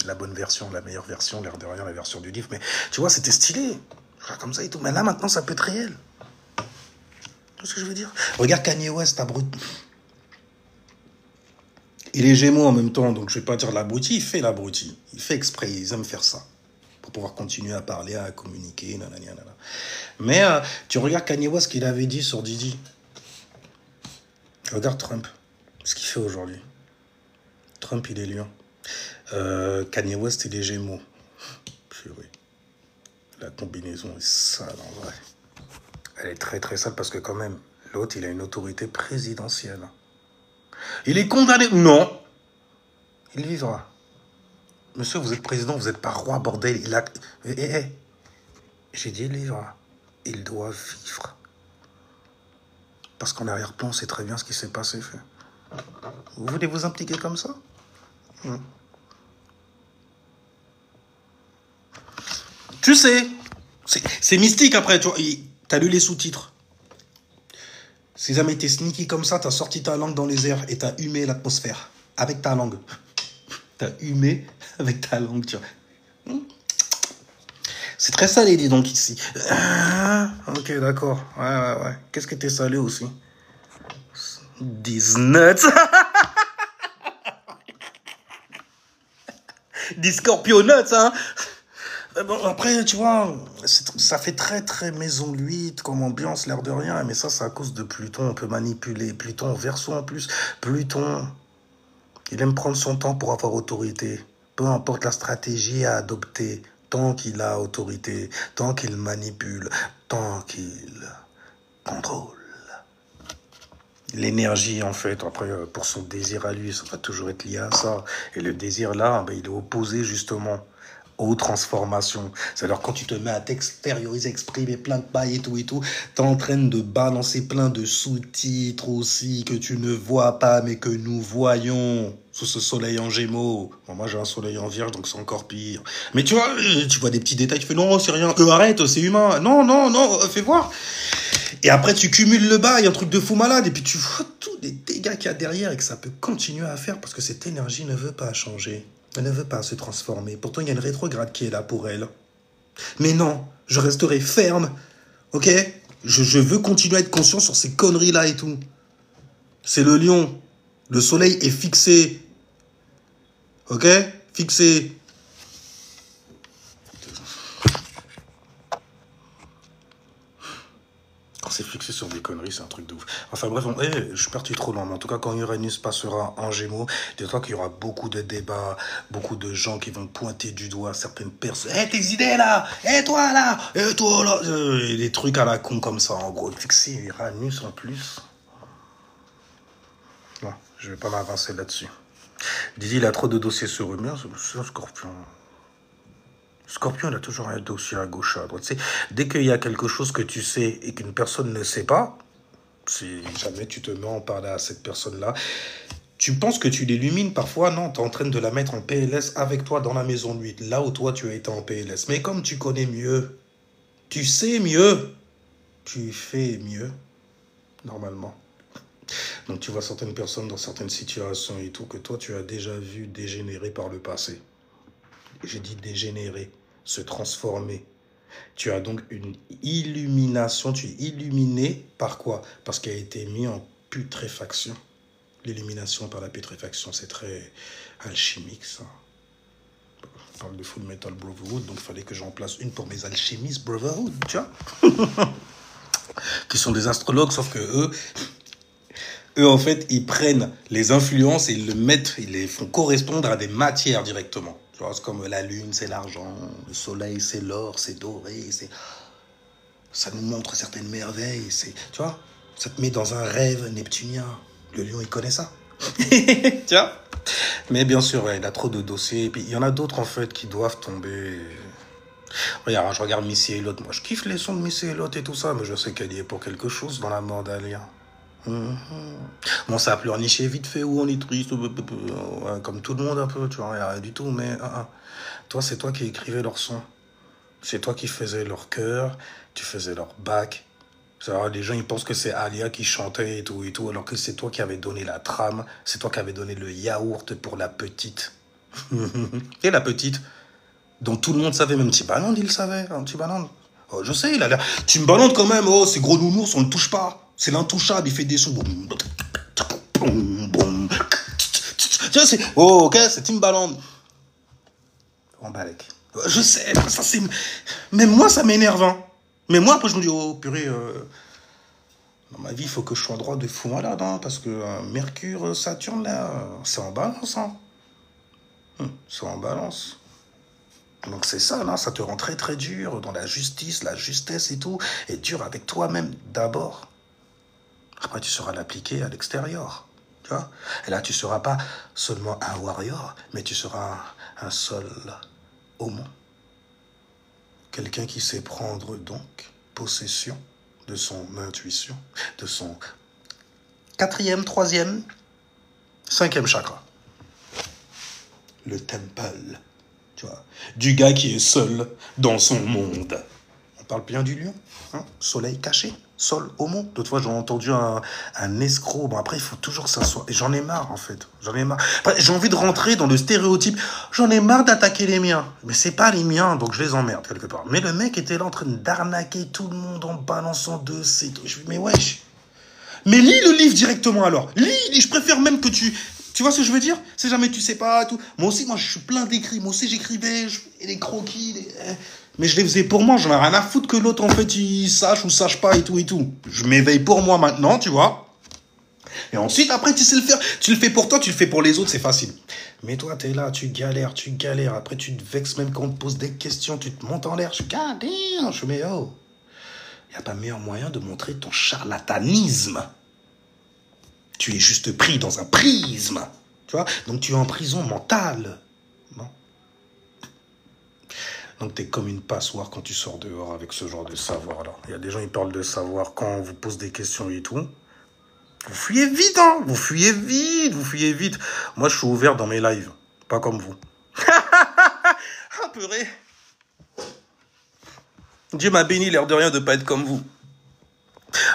La bonne version, la meilleure version, l'air de rien, la version du livre. Mais tu vois, c'était stylé. Comme ça et tout. Mais là, maintenant, ça peut être réel. Tu vois ce que je veux dire? Regarde Kanye West, abruti. Il est Gémeaux en même temps, donc je vais pas dire l'abruti, il fait l'abruti. Il fait exprès, ils aiment faire ça. Pour pouvoir continuer à parler, à communiquer, nanana. Mais tu regardes Kanye West, ce qu'il avait dit sur Didi. Regarde Trump, ce qu'il fait aujourd'hui. Trump, il est lion. Kanye West, il est Gémeaux. Oui. La combinaison est sale, en vrai. Elle est très, très sale parce que quand même, l'autre, il a une autorité présidentielle. Il est condamné. Non. Il vivra. Monsieur, vous êtes président, vous n'êtes pas roi, bordel. Il a... J'ai dit il vivra. Il doit vivre. Parce qu'en arrière-plan, on sait très bien ce qui s'est passé. Vous voulez vous impliquer comme ça? Tu sais, c'est mystique après. Tu as lu les sous-titres. Si jamais t'es sneaky comme ça, t'as sorti ta langue dans les airs et t'as humé l'atmosphère avec ta langue. T'as humé avec ta langue, tu vois. C'est très salé, dis donc, ici. Ah, ok, d'accord. Ouais. Qu'est-ce que t'es salé aussi? These nuts. Des scorpion nuts, hein. Bon, après, tu vois, ça fait très, très maison l'huître comme ambiance, l'air de rien. Mais ça, c'est à cause de Pluton. On peut manipuler. Pluton, Verseau en plus. Pluton, il aime prendre son temps pour avoir autorité. Peu importe la stratégie à adopter. Tant qu'il a autorité, tant qu'il manipule, tant qu'il contrôle. L'énergie, en fait, après, pour son désir à lui, ça va toujours être lié à ça. Et le désir, là, ben, il est opposé, justement, aux transformations. C'est-à-dire, quand tu te mets à t'extérioriser, exprimer plein de bails et tout, t'es en train de balancer plein de sous-titres aussi, que tu ne vois pas, mais que nous voyons, sous ce soleil en Gémeaux. Bon, moi, j'ai un soleil en Vierge, donc c'est encore pire. Mais tu vois des petits détails, tu fais, non, c'est rien. Arrête, c'est humain. Non, fais voir. Et après, tu cumules le bail, un truc de fou malade, et puis tu vois tous les dégâts qu'il y a derrière et que ça peut continuer à faire parce que cette énergie ne veut pas changer. Elle ne veut pas se transformer. Pourtant, il y a une rétrograde qui est là pour elle. Mais non, je resterai ferme, ok? Je veux continuer à être conscient sur ces conneries-là et tout. C'est le lion. Le soleil est fixé. Ok? Fixé. Quand c'est fixé sur des conneries, c'est un truc de ouf. Enfin bref, je suis parti trop loin. Mais en tout cas, quand Uranus passera en Gémeaux, dis-toi qu'il y aura beaucoup de débats, beaucoup de gens qui vont pointer du doigt certaines personnes. Tes idées là! Toi là! Toi là! Des trucs à la con comme ça, en gros. Fixé Uranus en plus. Non, je vais pas m'avancer là-dessus. Didi, il a trop de dossiers sur eux. C'est un Scorpion. Scorpion, il a toujours un dossier à gauche, à droite. Tu sais, dès qu'il y a quelque chose que tu sais et qu'une personne ne sait pas, si jamais tu te mets à en parler à cette personne-là, tu penses que tu l'illumines parfois, non, tu es en train de la mettre en PLS avec toi dans la maison de 8, là où toi tu as été en PLS. Mais comme tu connais mieux, tu sais mieux, tu fais mieux, normalement. Donc tu vois certaines personnes dans certaines situations et tout que toi tu as déjà vu dégénérer par le passé. J'ai dit dégénérer, se transformer. Tu as donc une illumination, tu es illuminé par quoi? Parce qu'il a été mis en putréfaction. L'illumination par la putréfaction, c'est très alchimique, ça. On parle de Full Metal Brotherhood, donc il fallait que j'en place une pour mes alchimistes Brotherhood, tu vois. Qui sont des astrologues, sauf que eux, en fait, ils prennent les influences et ils les font correspondre à des matières directement. C'est comme la lune, c'est l'argent, le soleil, c'est l'or, c'est doré, ça nous montre certaines merveilles, tu vois, ça te met dans un rêve neptunien. Le lion, il connaît ça. Tu vois. Mais bien sûr, ouais, il a trop de dossiers. Et puis, il y en a d'autres, en fait, qui doivent tomber. Regarde, je regarde Missy Elliott. Moi, je kiffe les sons de Missy Elliott et tout ça, mais je sais qu'elle y est pour quelque chose dans la mort d'Alia. Bon, ça a pleurniché vite fait, où on est triste, comme tout le monde un peu, tu vois, rien du tout, mais toi, c'est toi qui écrivais leurs sons. C'est toi qui faisais leur chœur, tu faisais leur bac. Les gens, ils pensent que c'est Alia qui chantait et tout, alors que c'est toi qui avais donné la trame, c'est toi qui avais donné le yaourt pour la petite. Et la petite, dont tout le monde savait, même Timbaland, il le savait, hein, Timbaland. Oh, je sais, il a l'air... Timbaland, quand même, oh, c'est gros nounours, on ne le touche pas. C'est l'intouchable, il fait des sons. Oh, ok, c'est Timbaland. On balèque. Je sais, ça c'est... Même moi, ça m'énerve, hein. Mais moi, après, je me dis, oh, purée, dans ma vie, il faut que je sois droit de fou malade, hein, parce que Mercure, Saturne, là, c'est en balance, hein. C'est en balance. Donc c'est ça, là, ça te rend très, très dur dans la justice, la justesse et tout, et dur avec toi-même, d'abord. Après, tu sauras l'appliquer à l'extérieur, tu vois. Et là, tu ne seras pas seulement un warrior, mais tu seras un seul homme. Quelqu'un qui sait prendre donc possession de son intuition, de son 4e, 3e, 5e chakra. Le temple, tu vois. Du gars qui est seul dans son monde. parle bien du lion. Hein, soleil caché, sol homo. D'autres fois, j'ai entendu un escroc. Bon, après, il faut toujours s'asseoir. Et j'en ai marre, en fait. J'en ai marre. Après, j'ai envie de rentrer dans le stéréotype. J'en ai marre d'attaquer les miens. Mais c'est pas les miens, donc je les emmerde quelque part. Mais le mec était là en train d'arnaquer tout le monde en balançant de ses... Je me dis, mais wesh. Mais lis le livre directement alors. Lis, je préfère même que tu... Tu vois ce que je veux dire? Si jamais tu sais pas, tout. Moi aussi, je suis plein d'écrits. Moi aussi, j'écrivais les croquis. Mais je les faisais pour moi. J'en ai rien à foutre que l'autre, en fait, il sache ou sache pas et tout et tout. Je m'éveille pour moi maintenant, tu vois. Et ensuite, après, tu sais le faire. Tu le fais pour toi, tu le fais pour les autres, c'est facile. Mais toi, t'es là, tu galères. Après, tu te vexes même quand on te pose des questions. Tu te montes en l'air. Je galère. Je mets, oh. Il n'y a pas meilleur moyen de montrer ton charlatanisme. Tu es juste pris dans un prisme. Tu vois? Donc tu es en prison mentale. Bon. Donc tu es comme une passoire quand tu sors dehors avec ce genre de savoir-là. Il y a des gens, ils parlent de savoir quand on vous pose des questions et tout. Vous fuyez vite, hein? Vous fuyez vite. Moi, je suis ouvert dans mes lives. Pas comme vous. Ah, purée. Dieu m'a béni, l'air de rien, de pas être comme vous.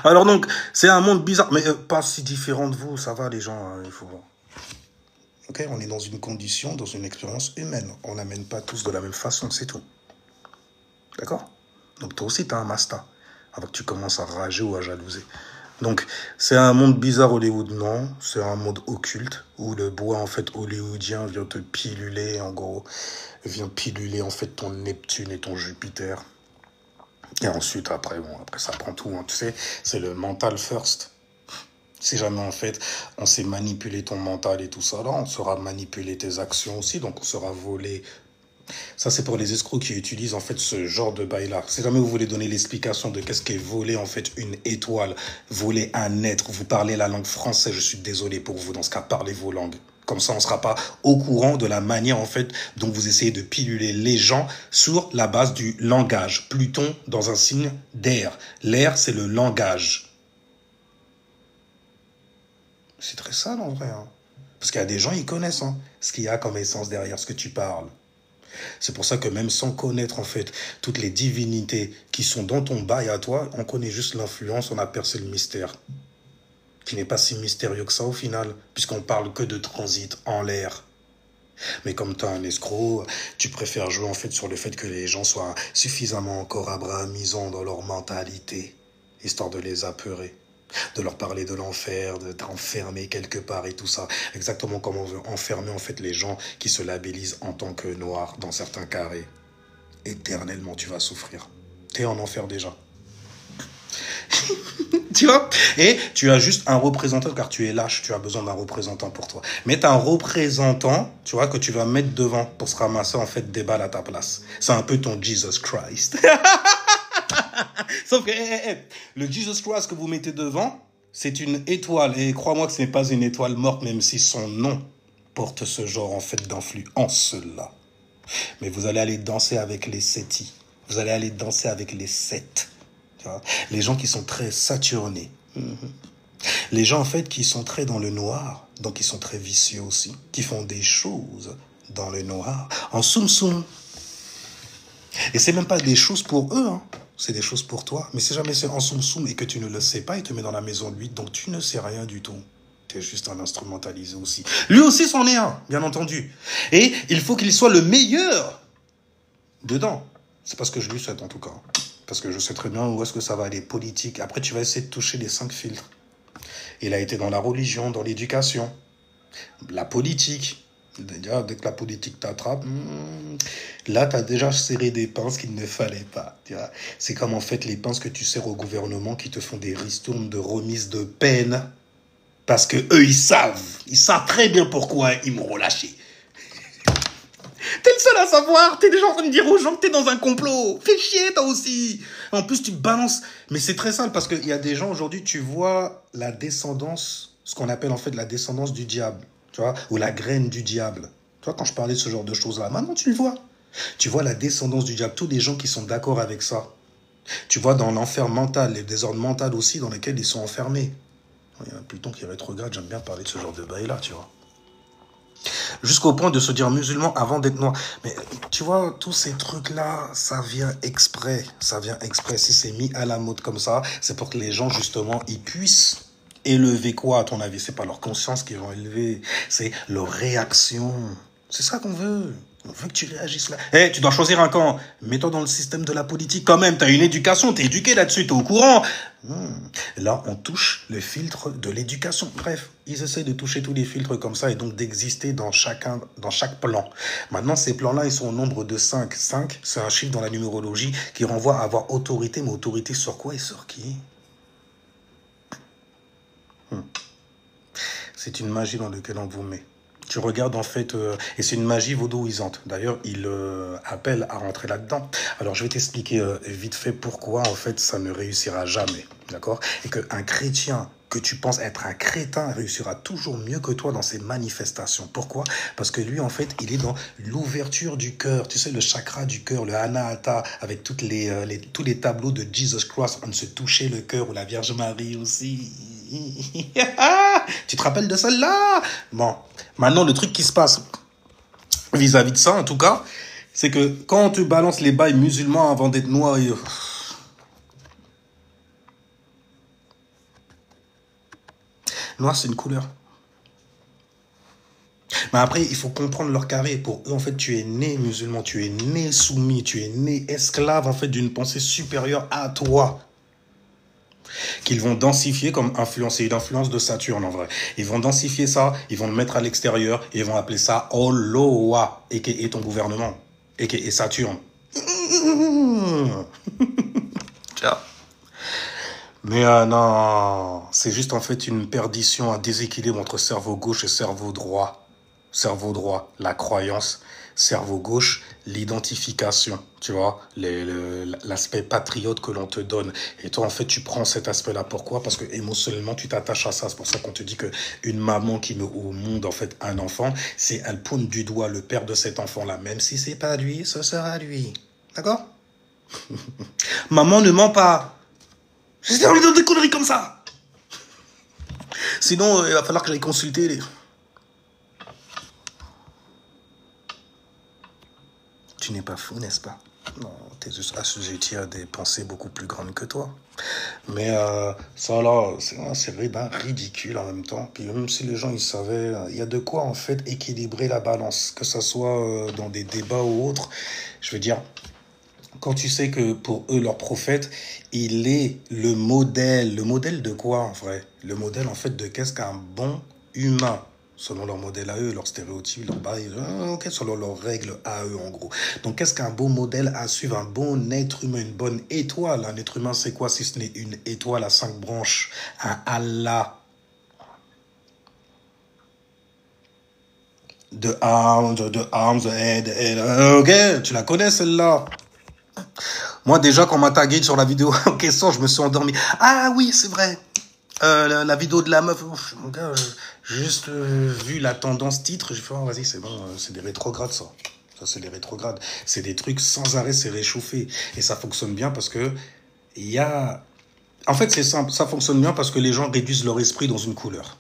Alors donc, c'est un monde bizarre, mais pas si différent de vous, ça va les gens, hein, il faut voir. Ok, on est dans une condition, dans une expérience humaine. On n'amène pas tous de la même façon, c'est tout. D'accord? Donc toi aussi, tu as un master, avant que tu commences à rager ou à jalouser. Donc, c'est un monde bizarre Hollywood, non. C'est un monde occulte, où le bois, en fait, hollywoodien vient te piluler, en gros, vient piluler, en fait, ton Neptune et ton Jupiter. Et ensuite, après, ça prend tout. Hein. Tu sais, c'est le mental first. Si jamais, en fait, on sait manipuler ton mental et tout ça, là, on saura manipuler tes actions aussi. Donc, on saura voler. Ça, c'est pour les escrocs qui utilisent, en fait, ce genre de bail-là. Si jamais vous voulez donner l'explication de qu'est-ce qu'est voler, en fait, une étoile, voler un être, vous parlez la langue française, je suis désolé pour vous. Dans ce cas, parlez vos langues. Comme ça, on ne sera pas au courant de la manière, en fait, dont vous essayez de piluler les gens sur la base du langage. Pluton dans un signe d'air. L'air, c'est le langage. C'est très sale, en vrai. Hein. Parce qu'il y a des gens, ils connaissent ce qu'il y a comme essence derrière ce que tu parles. C'est pour ça que même sans connaître, en fait, toutes les divinités qui sont dans ton bail à toi, on connaît juste l'influence, on a percé le mystère. Qui n'est pas si mystérieux que ça au final, puisqu'on parle que de transit en l'air. Mais comme tu es un escroc, tu préfères jouer en fait sur le fait que les gens soient suffisamment encore abrahamisants dans leur mentalité, histoire de les apeurer, de leur parler de l'enfer, de t'enfermer quelque part et tout ça. Exactement comme on veut enfermer en fait les gens qui se labellisent en tant que noirs dans certains carrés. Éternellement, tu vas souffrir. T'es en enfer déjà. Tu vois? Et tu as juste un représentant, car tu es lâche, tu as besoin d'un représentant pour toi. Mais tu as un représentant, tu vois, que tu vas mettre devant pour se ramasser, en fait, des balles à ta place. C'est un peu ton Jesus Christ. Sauf que le Jesus Christ que vous mettez devant, c'est une étoile. Et crois-moi que ce n'est pas une étoile morte, même si son nom porte ce genre, en fait, d'influence-là. Mais vous allez aller danser avec les Sétis. Vous allez aller danser avec les Seth. Les gens qui sont très saturnés. Les gens, en fait, qui sont très dans le noir, donc qui sont très vicieux aussi, qui font des choses dans le noir, en soum-soum. Et c'est même pas des choses pour eux, hein. C'est des choses pour toi. Mais si jamais c'est en soum-soum et que tu ne le sais pas, il te met dans la maison de lui, donc tu ne sais rien du tout. Tu es juste un instrumentalisé aussi. Lui aussi c'en est un, bien entendu. Et il faut qu'il soit le meilleur dedans. C'est pas ce que je lui souhaite, en tout cas. Parce que je sais très bien où est-ce que ça va aller, politique. Après, tu vas essayer de toucher les 5 filtres. Il a été dans la religion, dans l'éducation, la politique. Déjà, dès que la politique t'attrape, là, tu as déjà serré des pinces qu'il ne fallait pas. C'est comme en fait les pinces que tu serres au gouvernement qui te font des ristournes de remise de peine. Parce que eux, ils savent très bien pourquoi ils m'ont relâché. T'es le seul à savoir, t'es déjà en train de dire aux gens que t'es dans un complot. Fais chier, toi aussi. En plus, tu balances. Mais c'est très simple parce qu'il y a des gens aujourd'hui, tu vois la descendance, ce qu'on appelle en fait la descendance du diable, tu vois, ou la graine du diable. Tu vois, quand je parlais de ce genre de choses-là, maintenant tu le vois. Tu vois la descendance du diable, tous les gens qui sont d'accord avec ça. Tu vois dans l'enfer mental, les désordres mentaux aussi dans lesquels ils sont enfermés. Il y a un Pluton qui rétrograde, j'aime bien parler de ce genre de bail-là, tu vois. Jusqu'au point de se dire musulman avant d'être noir. Mais tu vois, tous ces trucs-là, ça vient exprès. Ça vient exprès. Si c'est mis à la mode comme ça, c'est pour que les gens, justement, ils puissent élever quoi, à ton avis? C'est pas leur conscience qu'ils vont élever, c'est leur réaction. C'est ça qu'on veut. On veut que tu réagisses là. Eh, tu dois choisir un camp. Mets-toi dans le système de la politique quand même. T'as une éducation, t'es éduqué là-dessus, t'es au courant. Là, on touche le filtre de l'éducation. Bref, ils essaient de toucher tous les filtres comme ça et donc d'exister dans chaque plan. Maintenant, ces plans-là, ils sont au nombre de 5. 5, c'est un chiffre dans la numérologie qui renvoie à avoir autorité. Mais autorité sur quoi et sur qui? C'est une magie dans laquelle on vous met. Tu regardes en fait, et c'est une magie vaudouisante. D'ailleurs, il appelle à rentrer là-dedans. Alors, je vais t'expliquer vite fait pourquoi en fait ça ne réussira jamais, d'accord? Et qu'un chrétien que tu penses être un crétin réussira toujours mieux que toi dans ses manifestations. Pourquoi? Parce que lui, en fait, il est dans l'ouverture du cœur. Tu sais, le chakra du cœur, le Anahata, avec tous les tableaux de Jesus Christ, on se touchait le cœur, ou la Vierge Marie aussi. Tu te rappelles de celle-là? Bon, maintenant, le truc qui se passe vis-à-vis de ça, en tout cas, c'est que quand on te balance les bails musulmans avant d'être noir, noir, c'est une couleur. Mais après, il faut comprendre leur carré. Pour eux, en fait, tu es né musulman, tu es né soumis, tu es né esclave, en fait, d'une pensée supérieure à toi, qu'ils vont densifier comme influence. C'est une influence de Saturne, en vrai. Ils vont densifier ça, ils vont le mettre à l'extérieur, et ils vont appeler ça Oloa, et ton gouvernement, et Saturne. Ciao. Mais non, c'est juste en fait une perdition, un déséquilibre entre cerveau gauche et cerveau droit. Cerveau droit, la croyance. Cerveau gauche, l'identification, tu vois, l'aspect patriote que l'on te donne. Et toi, en fait, tu prends cet aspect-là. Pourquoi? Parce que émotionnellement, tu t'attaches à ça. C'est pour ça qu'on te dit qu'une maman qui met au monde, en fait, un enfant, c'est elle pointe du doigt le père de cet enfant-là. Même si c'est pas lui, ce sera lui. D'accord? Maman ne ment pas. J'ai envie de dire des conneries comme ça. Sinon, il va falloir que j'aille consulter les... Tu n'es pas fou, n'est-ce pas? Non, tu es juste assujetti à des pensées beaucoup plus grandes que toi. Mais ça là, c'est ridicule en même temps. Puis même si les gens ils savaient, il y a de quoi en fait équilibrer la balance, que ça soit dans des débats ou autres. Je veux dire, quand tu sais que pour eux, leur prophète, il est le modèle. Le modèle de quoi en vrai? Le modèle en fait de qu'est-ce qu'un bon humain, selon leur modèle à eux, leurs stéréotypes, leurs bails, selon leurs règles à eux en gros. Donc qu'est-ce qu'un beau modèle à suivre, un bon être humain, une bonne étoile? Un être humain c'est quoi si ce n'est une étoile à 5 branches, un Allah? The arms, the head, ok, tu la connais celle-là? Moi déjà quand on m'a tagué sur la vidéo en question, je me suis endormi. Ah oui, c'est vrai. La vidéo de la meuf, mon gars, j'ai juste vu la tendance titre, j'ai fait, oh, vas-y, c'est bon, c'est des rétrogrades, ça. Ça, c'est des rétrogrades. C'est des trucs sans arrêt, c'est réchauffé. Et ça fonctionne bien parce que il y a... En fait, c'est simple, ça fonctionne bien parce que les gens réduisent leur esprit dans une couleur.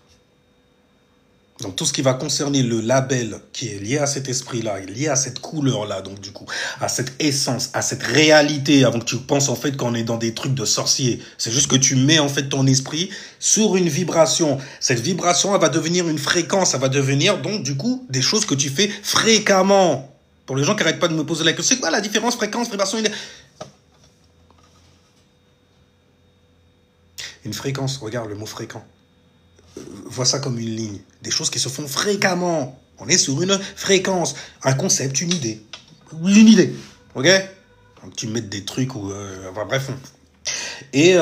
Donc tout ce qui va concerner le label qui est lié à cet esprit-là, lié à cette couleur-là, donc du coup, à cette essence, à cette réalité, avant que tu penses en fait qu'on est dans des trucs de sorciers. C'est juste que tu mets en fait ton esprit sur une vibration. Cette vibration, elle va devenir une fréquence, elle va devenir donc du coup des choses que tu fais fréquemment. Pour les gens qui n'arrêtent pas de me poser la question, c'est quoi la différence fréquence, vibration? Une fréquence, regarde le mot fréquent. Vois ça comme une ligne. Des choses qui se font fréquemment. On est sur une fréquence. Un concept, une idée. Une idée. Ok? Donc tu mets des trucs ou... enfin, bref. Et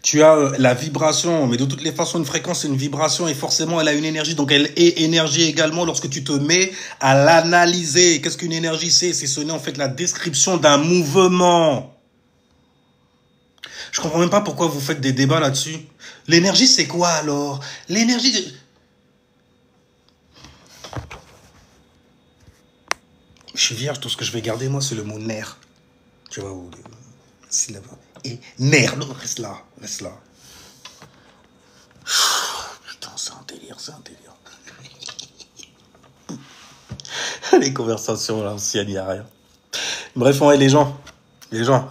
tu as la vibration. Mais de toutes les façons, une fréquence, c'est une vibration. Et forcément, elle a une énergie. Donc elle est énergie également lorsque tu te mets à l'analyser. Qu'est-ce qu'une énergie c'est? C'est sonner en fait la description d'un mouvement. Je comprends même pas pourquoi vous faites des débats là-dessus. L'énergie, c'est quoi alors? L'énergie... Je suis vierge, tout ce que je vais garder, moi, c'est le mot nerf. Tu vois, ou syllabe. Et nerf, non, reste là, reste là. Putain, c'est un délire, c'est un délire. Les conversations là, anciennes, il n'y a rien. Bref, ouais, les gens,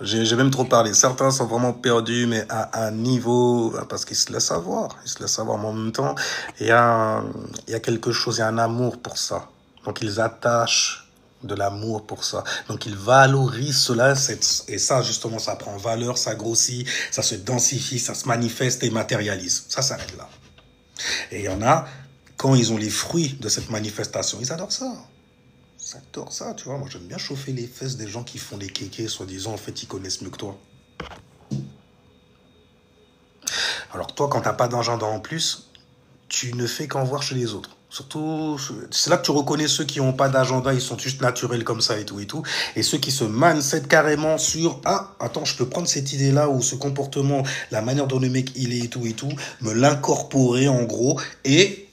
j'ai même trop parlé. Certains sont vraiment perdus, mais à un niveau, parce qu'ils se laissent avoir. Ils se laissent avoir, mais en même temps, il y a quelque chose, il y a un amour pour ça. Donc, ils attachent de l'amour pour ça. Donc, ils valorisent cela, et ça, justement, ça prend valeur, ça grossit, ça se densifie, ça se manifeste et matérialise. Ça s'arrête là. Et il y en a, quand ils ont les fruits de cette manifestation, ils adorent ça. J'adore ça, tu vois. Moi, j'aime bien chauffer les fesses des gens qui font des kékés, soi-disant, en fait, ils connaissent mieux que toi. Alors, toi, quand t'as pas d'agenda en plus, tu ne fais qu'en voir chez les autres. Surtout, c'est là que tu reconnais ceux qui n'ont pas d'agenda, ils sont juste naturels comme ça et tout et tout. Et ceux qui se mindset carrément sur, ah, attends, je peux prendre cette idée-là ou ce comportement, la manière dont le mec il est et tout, me l'incorporer en gros et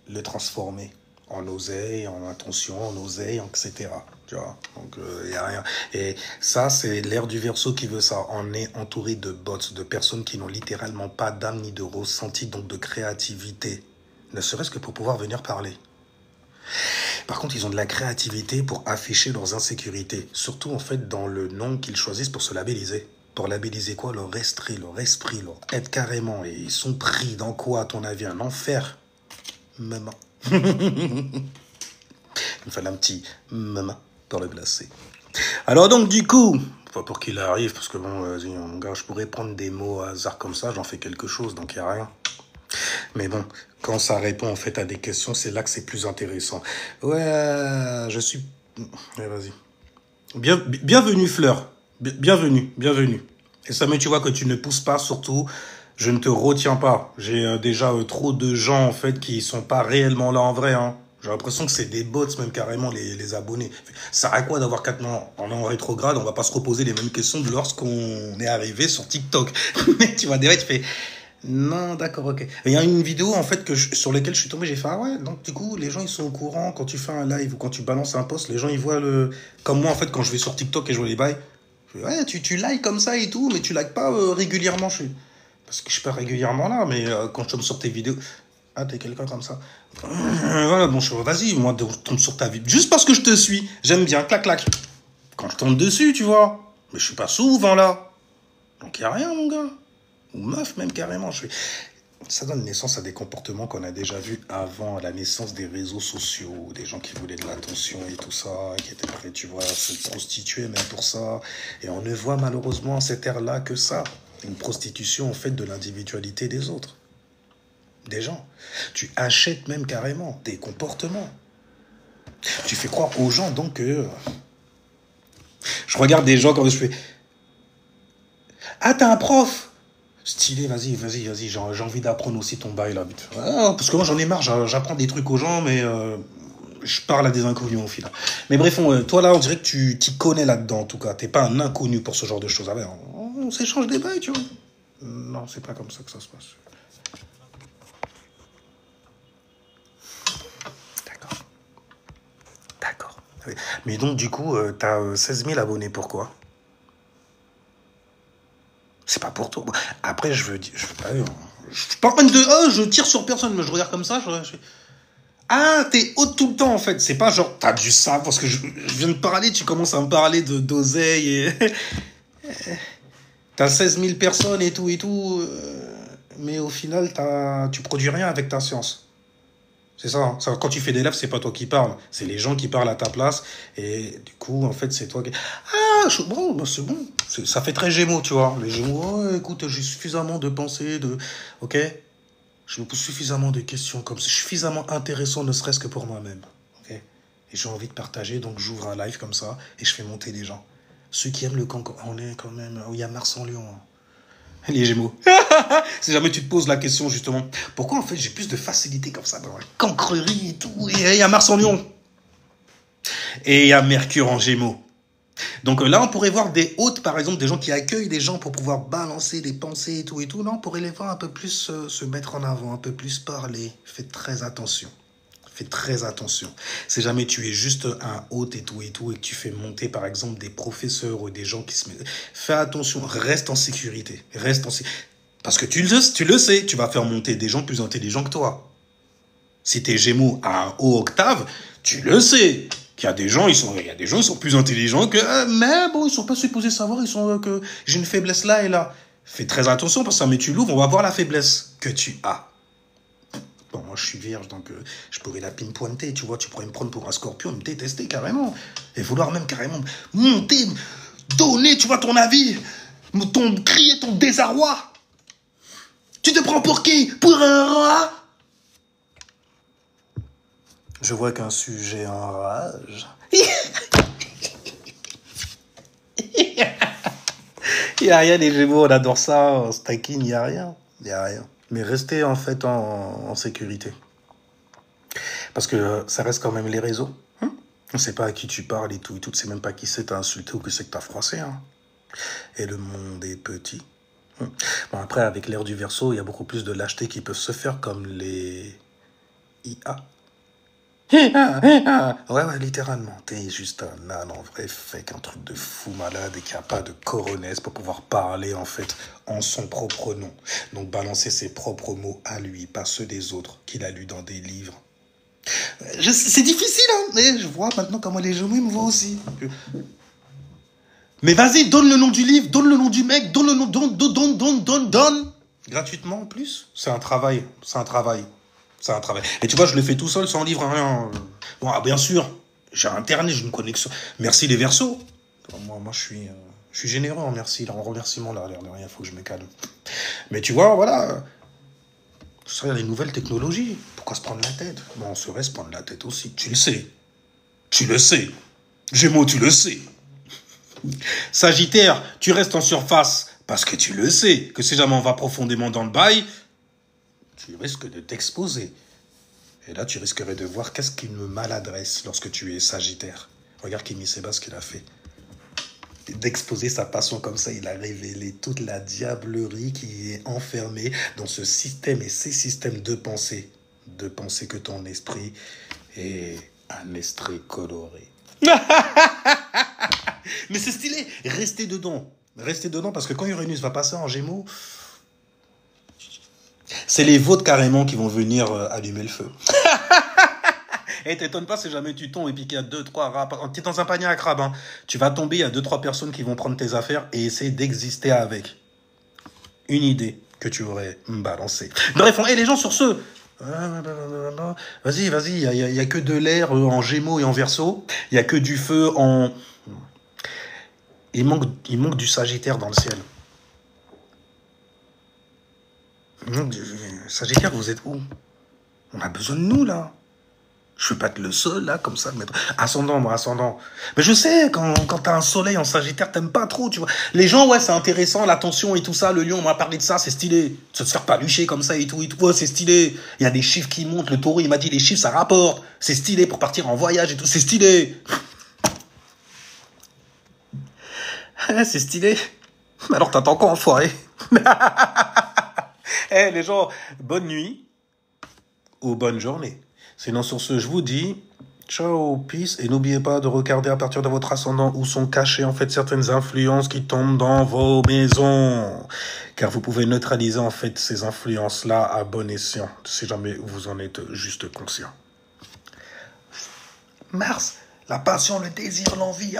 le transformer en oseille, en intention, en oseille, etc. Tu vois, donc il y a rien. Et ça, c'est l'ère du Verseau qui veut ça. On est entouré de bots, de personnes qui n'ont littéralement pas d'âme ni de ressenti, donc de créativité, ne serait-ce que pour pouvoir venir parler. Par contre, ils ont de la créativité pour afficher leurs insécurités, surtout en fait dans le nom qu'ils choisissent pour se labelliser. Pour labelliser quoi? Leur esprit, leur être carrément. Et ils sont pris dans quoi, à ton avis? Un enfer? Maman. Il me fallait un petit maman pour le glacer. Alors donc du coup, pas pour qu'il arrive, parce que bon, vas-y, mon gars, je pourrais prendre des mots au hasard comme ça, j'en fais quelque chose, donc il n'y a rien. Mais bon, quand ça répond en fait à des questions, c'est là que c'est plus intéressant. Ouais, je suis... Ouais, vas-y. Bienvenue Fleur, bienvenue. Et ça, mais tu vois que tu ne pousses pas, surtout, je ne te retiens pas. J'ai déjà trop de gens en fait qui sont pas réellement là en vrai, hein. J'ai l'impression que c'est des bots, même carrément, les abonnés. Ça sert à quoi d'avoir 4 mois? On est en rétrograde, on va pas se reposer les mêmes questions de lorsqu'on est arrivé sur TikTok. Tu vois, des fois, tu fais... Non, d'accord, ok. Il y a une vidéo, en fait, sur laquelle je suis tombé, j'ai fait, ah ouais, donc du coup, les gens, ils sont au courant, quand tu fais un live ou quand tu balances un post, les gens, ils voient le... Comme moi, en fait, quand je vais sur TikTok et je vois les bails, je fais, ouais, tu likes comme ça et tout, mais tu likes pas régulièrement. Parce que je suis pas régulièrement là, mais quand je tombe sur tes vidéos... Ah, t'es quelqu'un comme ça. Voilà, bon, vas-y, moi, je tombe sur ta vie. Juste parce que je te suis, j'aime bien, clac, clac. Quand je tombe dessus, tu vois. Mais je suis pas souvent là. Donc, y a rien, mon gars. Ou meuf, même carrément. Ça donne naissance à des comportements qu'on a déjà vus avant la naissance des réseaux sociaux. Des gens qui voulaient de l'attention et tout ça, qui étaient prêts, tu vois, à se prostituer même pour ça. Et on ne voit malheureusement à cette ère-là que ça. Une prostitution, en fait, de l'individualité des autres. Des gens. Tu achètes même carrément des comportements. Tu fais croire aux gens donc que... Je regarde des gens quand je fais... Ah, t'as un prof? Stylé, vas-y, j'ai envie d'apprendre aussi ton bail là. Ah, parce que moi j'en ai marre, j'apprends des trucs aux gens, mais je parle à des inconnus au final. Mais bref, toi là, on dirait que tu t'y connais là-dedans en tout cas. T'es pas un inconnu pour ce genre de choses. Ah ben, on s'échange des bails, tu vois. Non, c'est pas comme ça que ça se passe. D'accord. Mais donc, du coup, t'as 16 000 abonnés, pourquoi? C'est pas pour toi. Après, je suis pas en train de... Oh, je tire sur personne, mais je regarde comme ça, Ah, t'es haute tout le temps, en fait. C'est pas genre, t'as du ça, parce que je viens de parler, tu commences à me parler d'oseille et... T'as 16 000 personnes et tout, mais au final, tu produis rien avec ta science. C'est ça, hein. Quand tu fais des lives, c'est pas toi qui parles, c'est les gens qui parlent à ta place. Et du coup, en fait, c'est toi qui... Ah, bon, bah, c'est bon. Ça fait très Gémeaux, tu vois. Les Gémeaux, oh, écoute, j'ai suffisamment de pensées, Ok? Je me pose suffisamment de questions comme ça. Suffisamment intéressant, ne serait-ce que pour moi-même. Ok? Et j'ai envie de partager, donc j'ouvre un live comme ça et je fais monter des gens. Ceux qui aiment le camp, on est quand même... Il y a Mars en Lion. Les Gémeaux. Si jamais tu te poses la question, justement, pourquoi en fait j'ai plus de facilité comme ça dans la cancrerie et tout, et il y a Mars en Lion. Et il y a Mercure en Gémeaux. Donc là, on pourrait voir des hôtes, par exemple, des gens qui accueillent des gens pour pouvoir balancer des pensées et tout et tout. Là, on pourrait les voir un peu plus se mettre en avant, un peu plus parler. Faites très attention. Fais très attention. Si jamais tu es juste un hôte et tout, et que tu fais monter, par exemple, des professeurs ou des gens qui se mettent... Fais attention, reste en sécurité. Parce que tu le sais, tu vas faire monter des gens plus intelligents que toi. Si t'es Gémeaux à un haut octave, tu le sais. Qu'il y a des gens, ils sont plus intelligents que... mais bon, ils sont pas supposés savoir, que j'ai une faiblesse là et là. Fais très attention parce que ça, mais tu l'ouvres, on va voir la faiblesse que tu as. Bon, moi, je suis vierge, donc je pourrais la pinpointer, tu vois. Tu pourrais me prendre pour un scorpion, me détester carrément. Et vouloir même carrément monter, donner, tu vois, ton avis, crier ton désarroi. Tu te prends pour qui? Pour un roi? Je vois qu'un sujet enrage. Il n'y a rien, les Gémeaux, on adore ça, on se taquine, il n'y a rien. Il n'y a rien. Mais restez en fait en sécurité. Parce que ça reste quand même les réseaux. On ne sait pas à qui tu parles et tout. Tu ne sais même pas qui c'est t'as insulté ou que c'est que t'as froissé. Et le monde est petit. Bon, après, avec l'ère du Verseau, il y a beaucoup plus de lâchetés qui peuvent se faire comme les IA. Ouais, littéralement. T'es juste un âne en vrai fake, un truc de fou malade et qui a pas de coronesse pour pouvoir parler en fait en son propre nom. Donc balancer ses propres mots à lui, pas ceux des autres qu'il a lus dans des livres. C'est difficile, mais je vois maintenant comment les Gémeaux me voient aussi. Mais vas-y, donne le nom du livre, donne le nom du mec, donne le nom, donne. Gratuitement en plus. C'est un travail. Et tu vois, je le fais tout seul, sans livre, rien. Bon, bien sûr, j'ai Internet, j'ai une connexion. Merci les Verseaux. Moi, je suis généreux en merci, en remerciement, là, l'air de rien, faut que je me calme. Mais tu vois, voilà. Ça, il y a les nouvelles technologies. Pourquoi se prendre la tête? Bon, on saurait se prendre la tête aussi. Tu le sais. Gémeaux, tu le sais. Sagittaire, tu restes en surface parce que tu le sais, que si jamais on va profondément dans le bail, tu risques de t'exposer. Et là, tu risquerais de voir qu'est-ce qui me maladresse lorsque tu es Sagittaire. Regarde Kémy Séba, ce qu'il a fait. D'exposer sa passion comme ça, il a révélé toute la diablerie qui est enfermée dans ce système et ces systèmes de pensée. De penser que ton esprit est un esprit coloré. Mais c'est stylé. Restez dedans parce que quand Uranus va passer en Gémeaux, c'est les vôtres carrément qui vont venir allumer le feu. Et t'étonnes pas si jamais tu tombes et puis qu'il y a 2-3 rats. T'es dans un panier à crabes. Tu vas tomber, il y a 2-3 personnes qui vont prendre tes affaires et essayer d'exister avec. Une idée que tu aurais balancée. Bref, et les gens sur ce... Vas-y, il n'y a que de l'air en Gémeaux et en Verseau. Il n'y a que du feu en... Il manque du Sagittaire dans le ciel. Sagittaire, vous êtes où? On a besoin de nous, là. Je ne veux pas être le seul, là, comme ça. Ascendant. Mais je sais, quand t'as un soleil en Sagittaire, t'aimes pas trop, tu vois. Les gens, ouais, c'est intéressant, l'attention et tout ça. Le lion, on m'a parlé de ça, c'est stylé. De se faire palucher comme ça et tout. Ouais, c'est stylé. Il y a des chiffres qui montent. Le taureau, il m'a dit, les chiffres, ça rapporte. C'est stylé pour partir en voyage et tout. C'est stylé. C'est stylé. Alors, t'attends quoi, enfoiré? Les gens, bonne nuit ou bonne journée. Sinon, sur ce, je vous dis ciao, peace. Et n'oubliez pas de regarder à partir de votre ascendant où sont cachées en fait certaines influences qui tombent dans vos maisons. Car vous pouvez neutraliser en fait ces influences-là à bon escient, si jamais vous en êtes juste conscient. Mars, la passion, le désir, l'envie,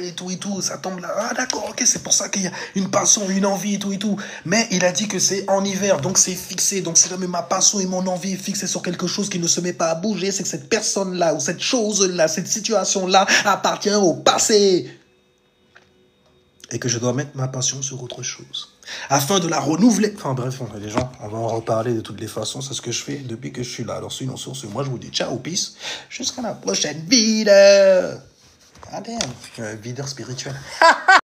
et tout, ça tombe là. Ah d'accord, ok, c'est pour ça qu'il y a une passion, une envie, et tout. Mais il a dit que c'est en hiver, donc c'est fixé. Donc si jamais ma passion et mon envie est fixée sur quelque chose qui ne se met pas à bouger, c'est que cette personne-là, ou cette chose-là, cette situation-là appartient au passé. Et que je dois mettre ma passion sur autre chose. Afin de la renouveler. Enfin bref, les gens, on va en reparler de toutes les façons. C'est ce que je fais depuis que je suis là. Alors sinon, sur ce, moi je vous dis ciao, peace. Jusqu'à la prochaine vidéo. Videur spirituel.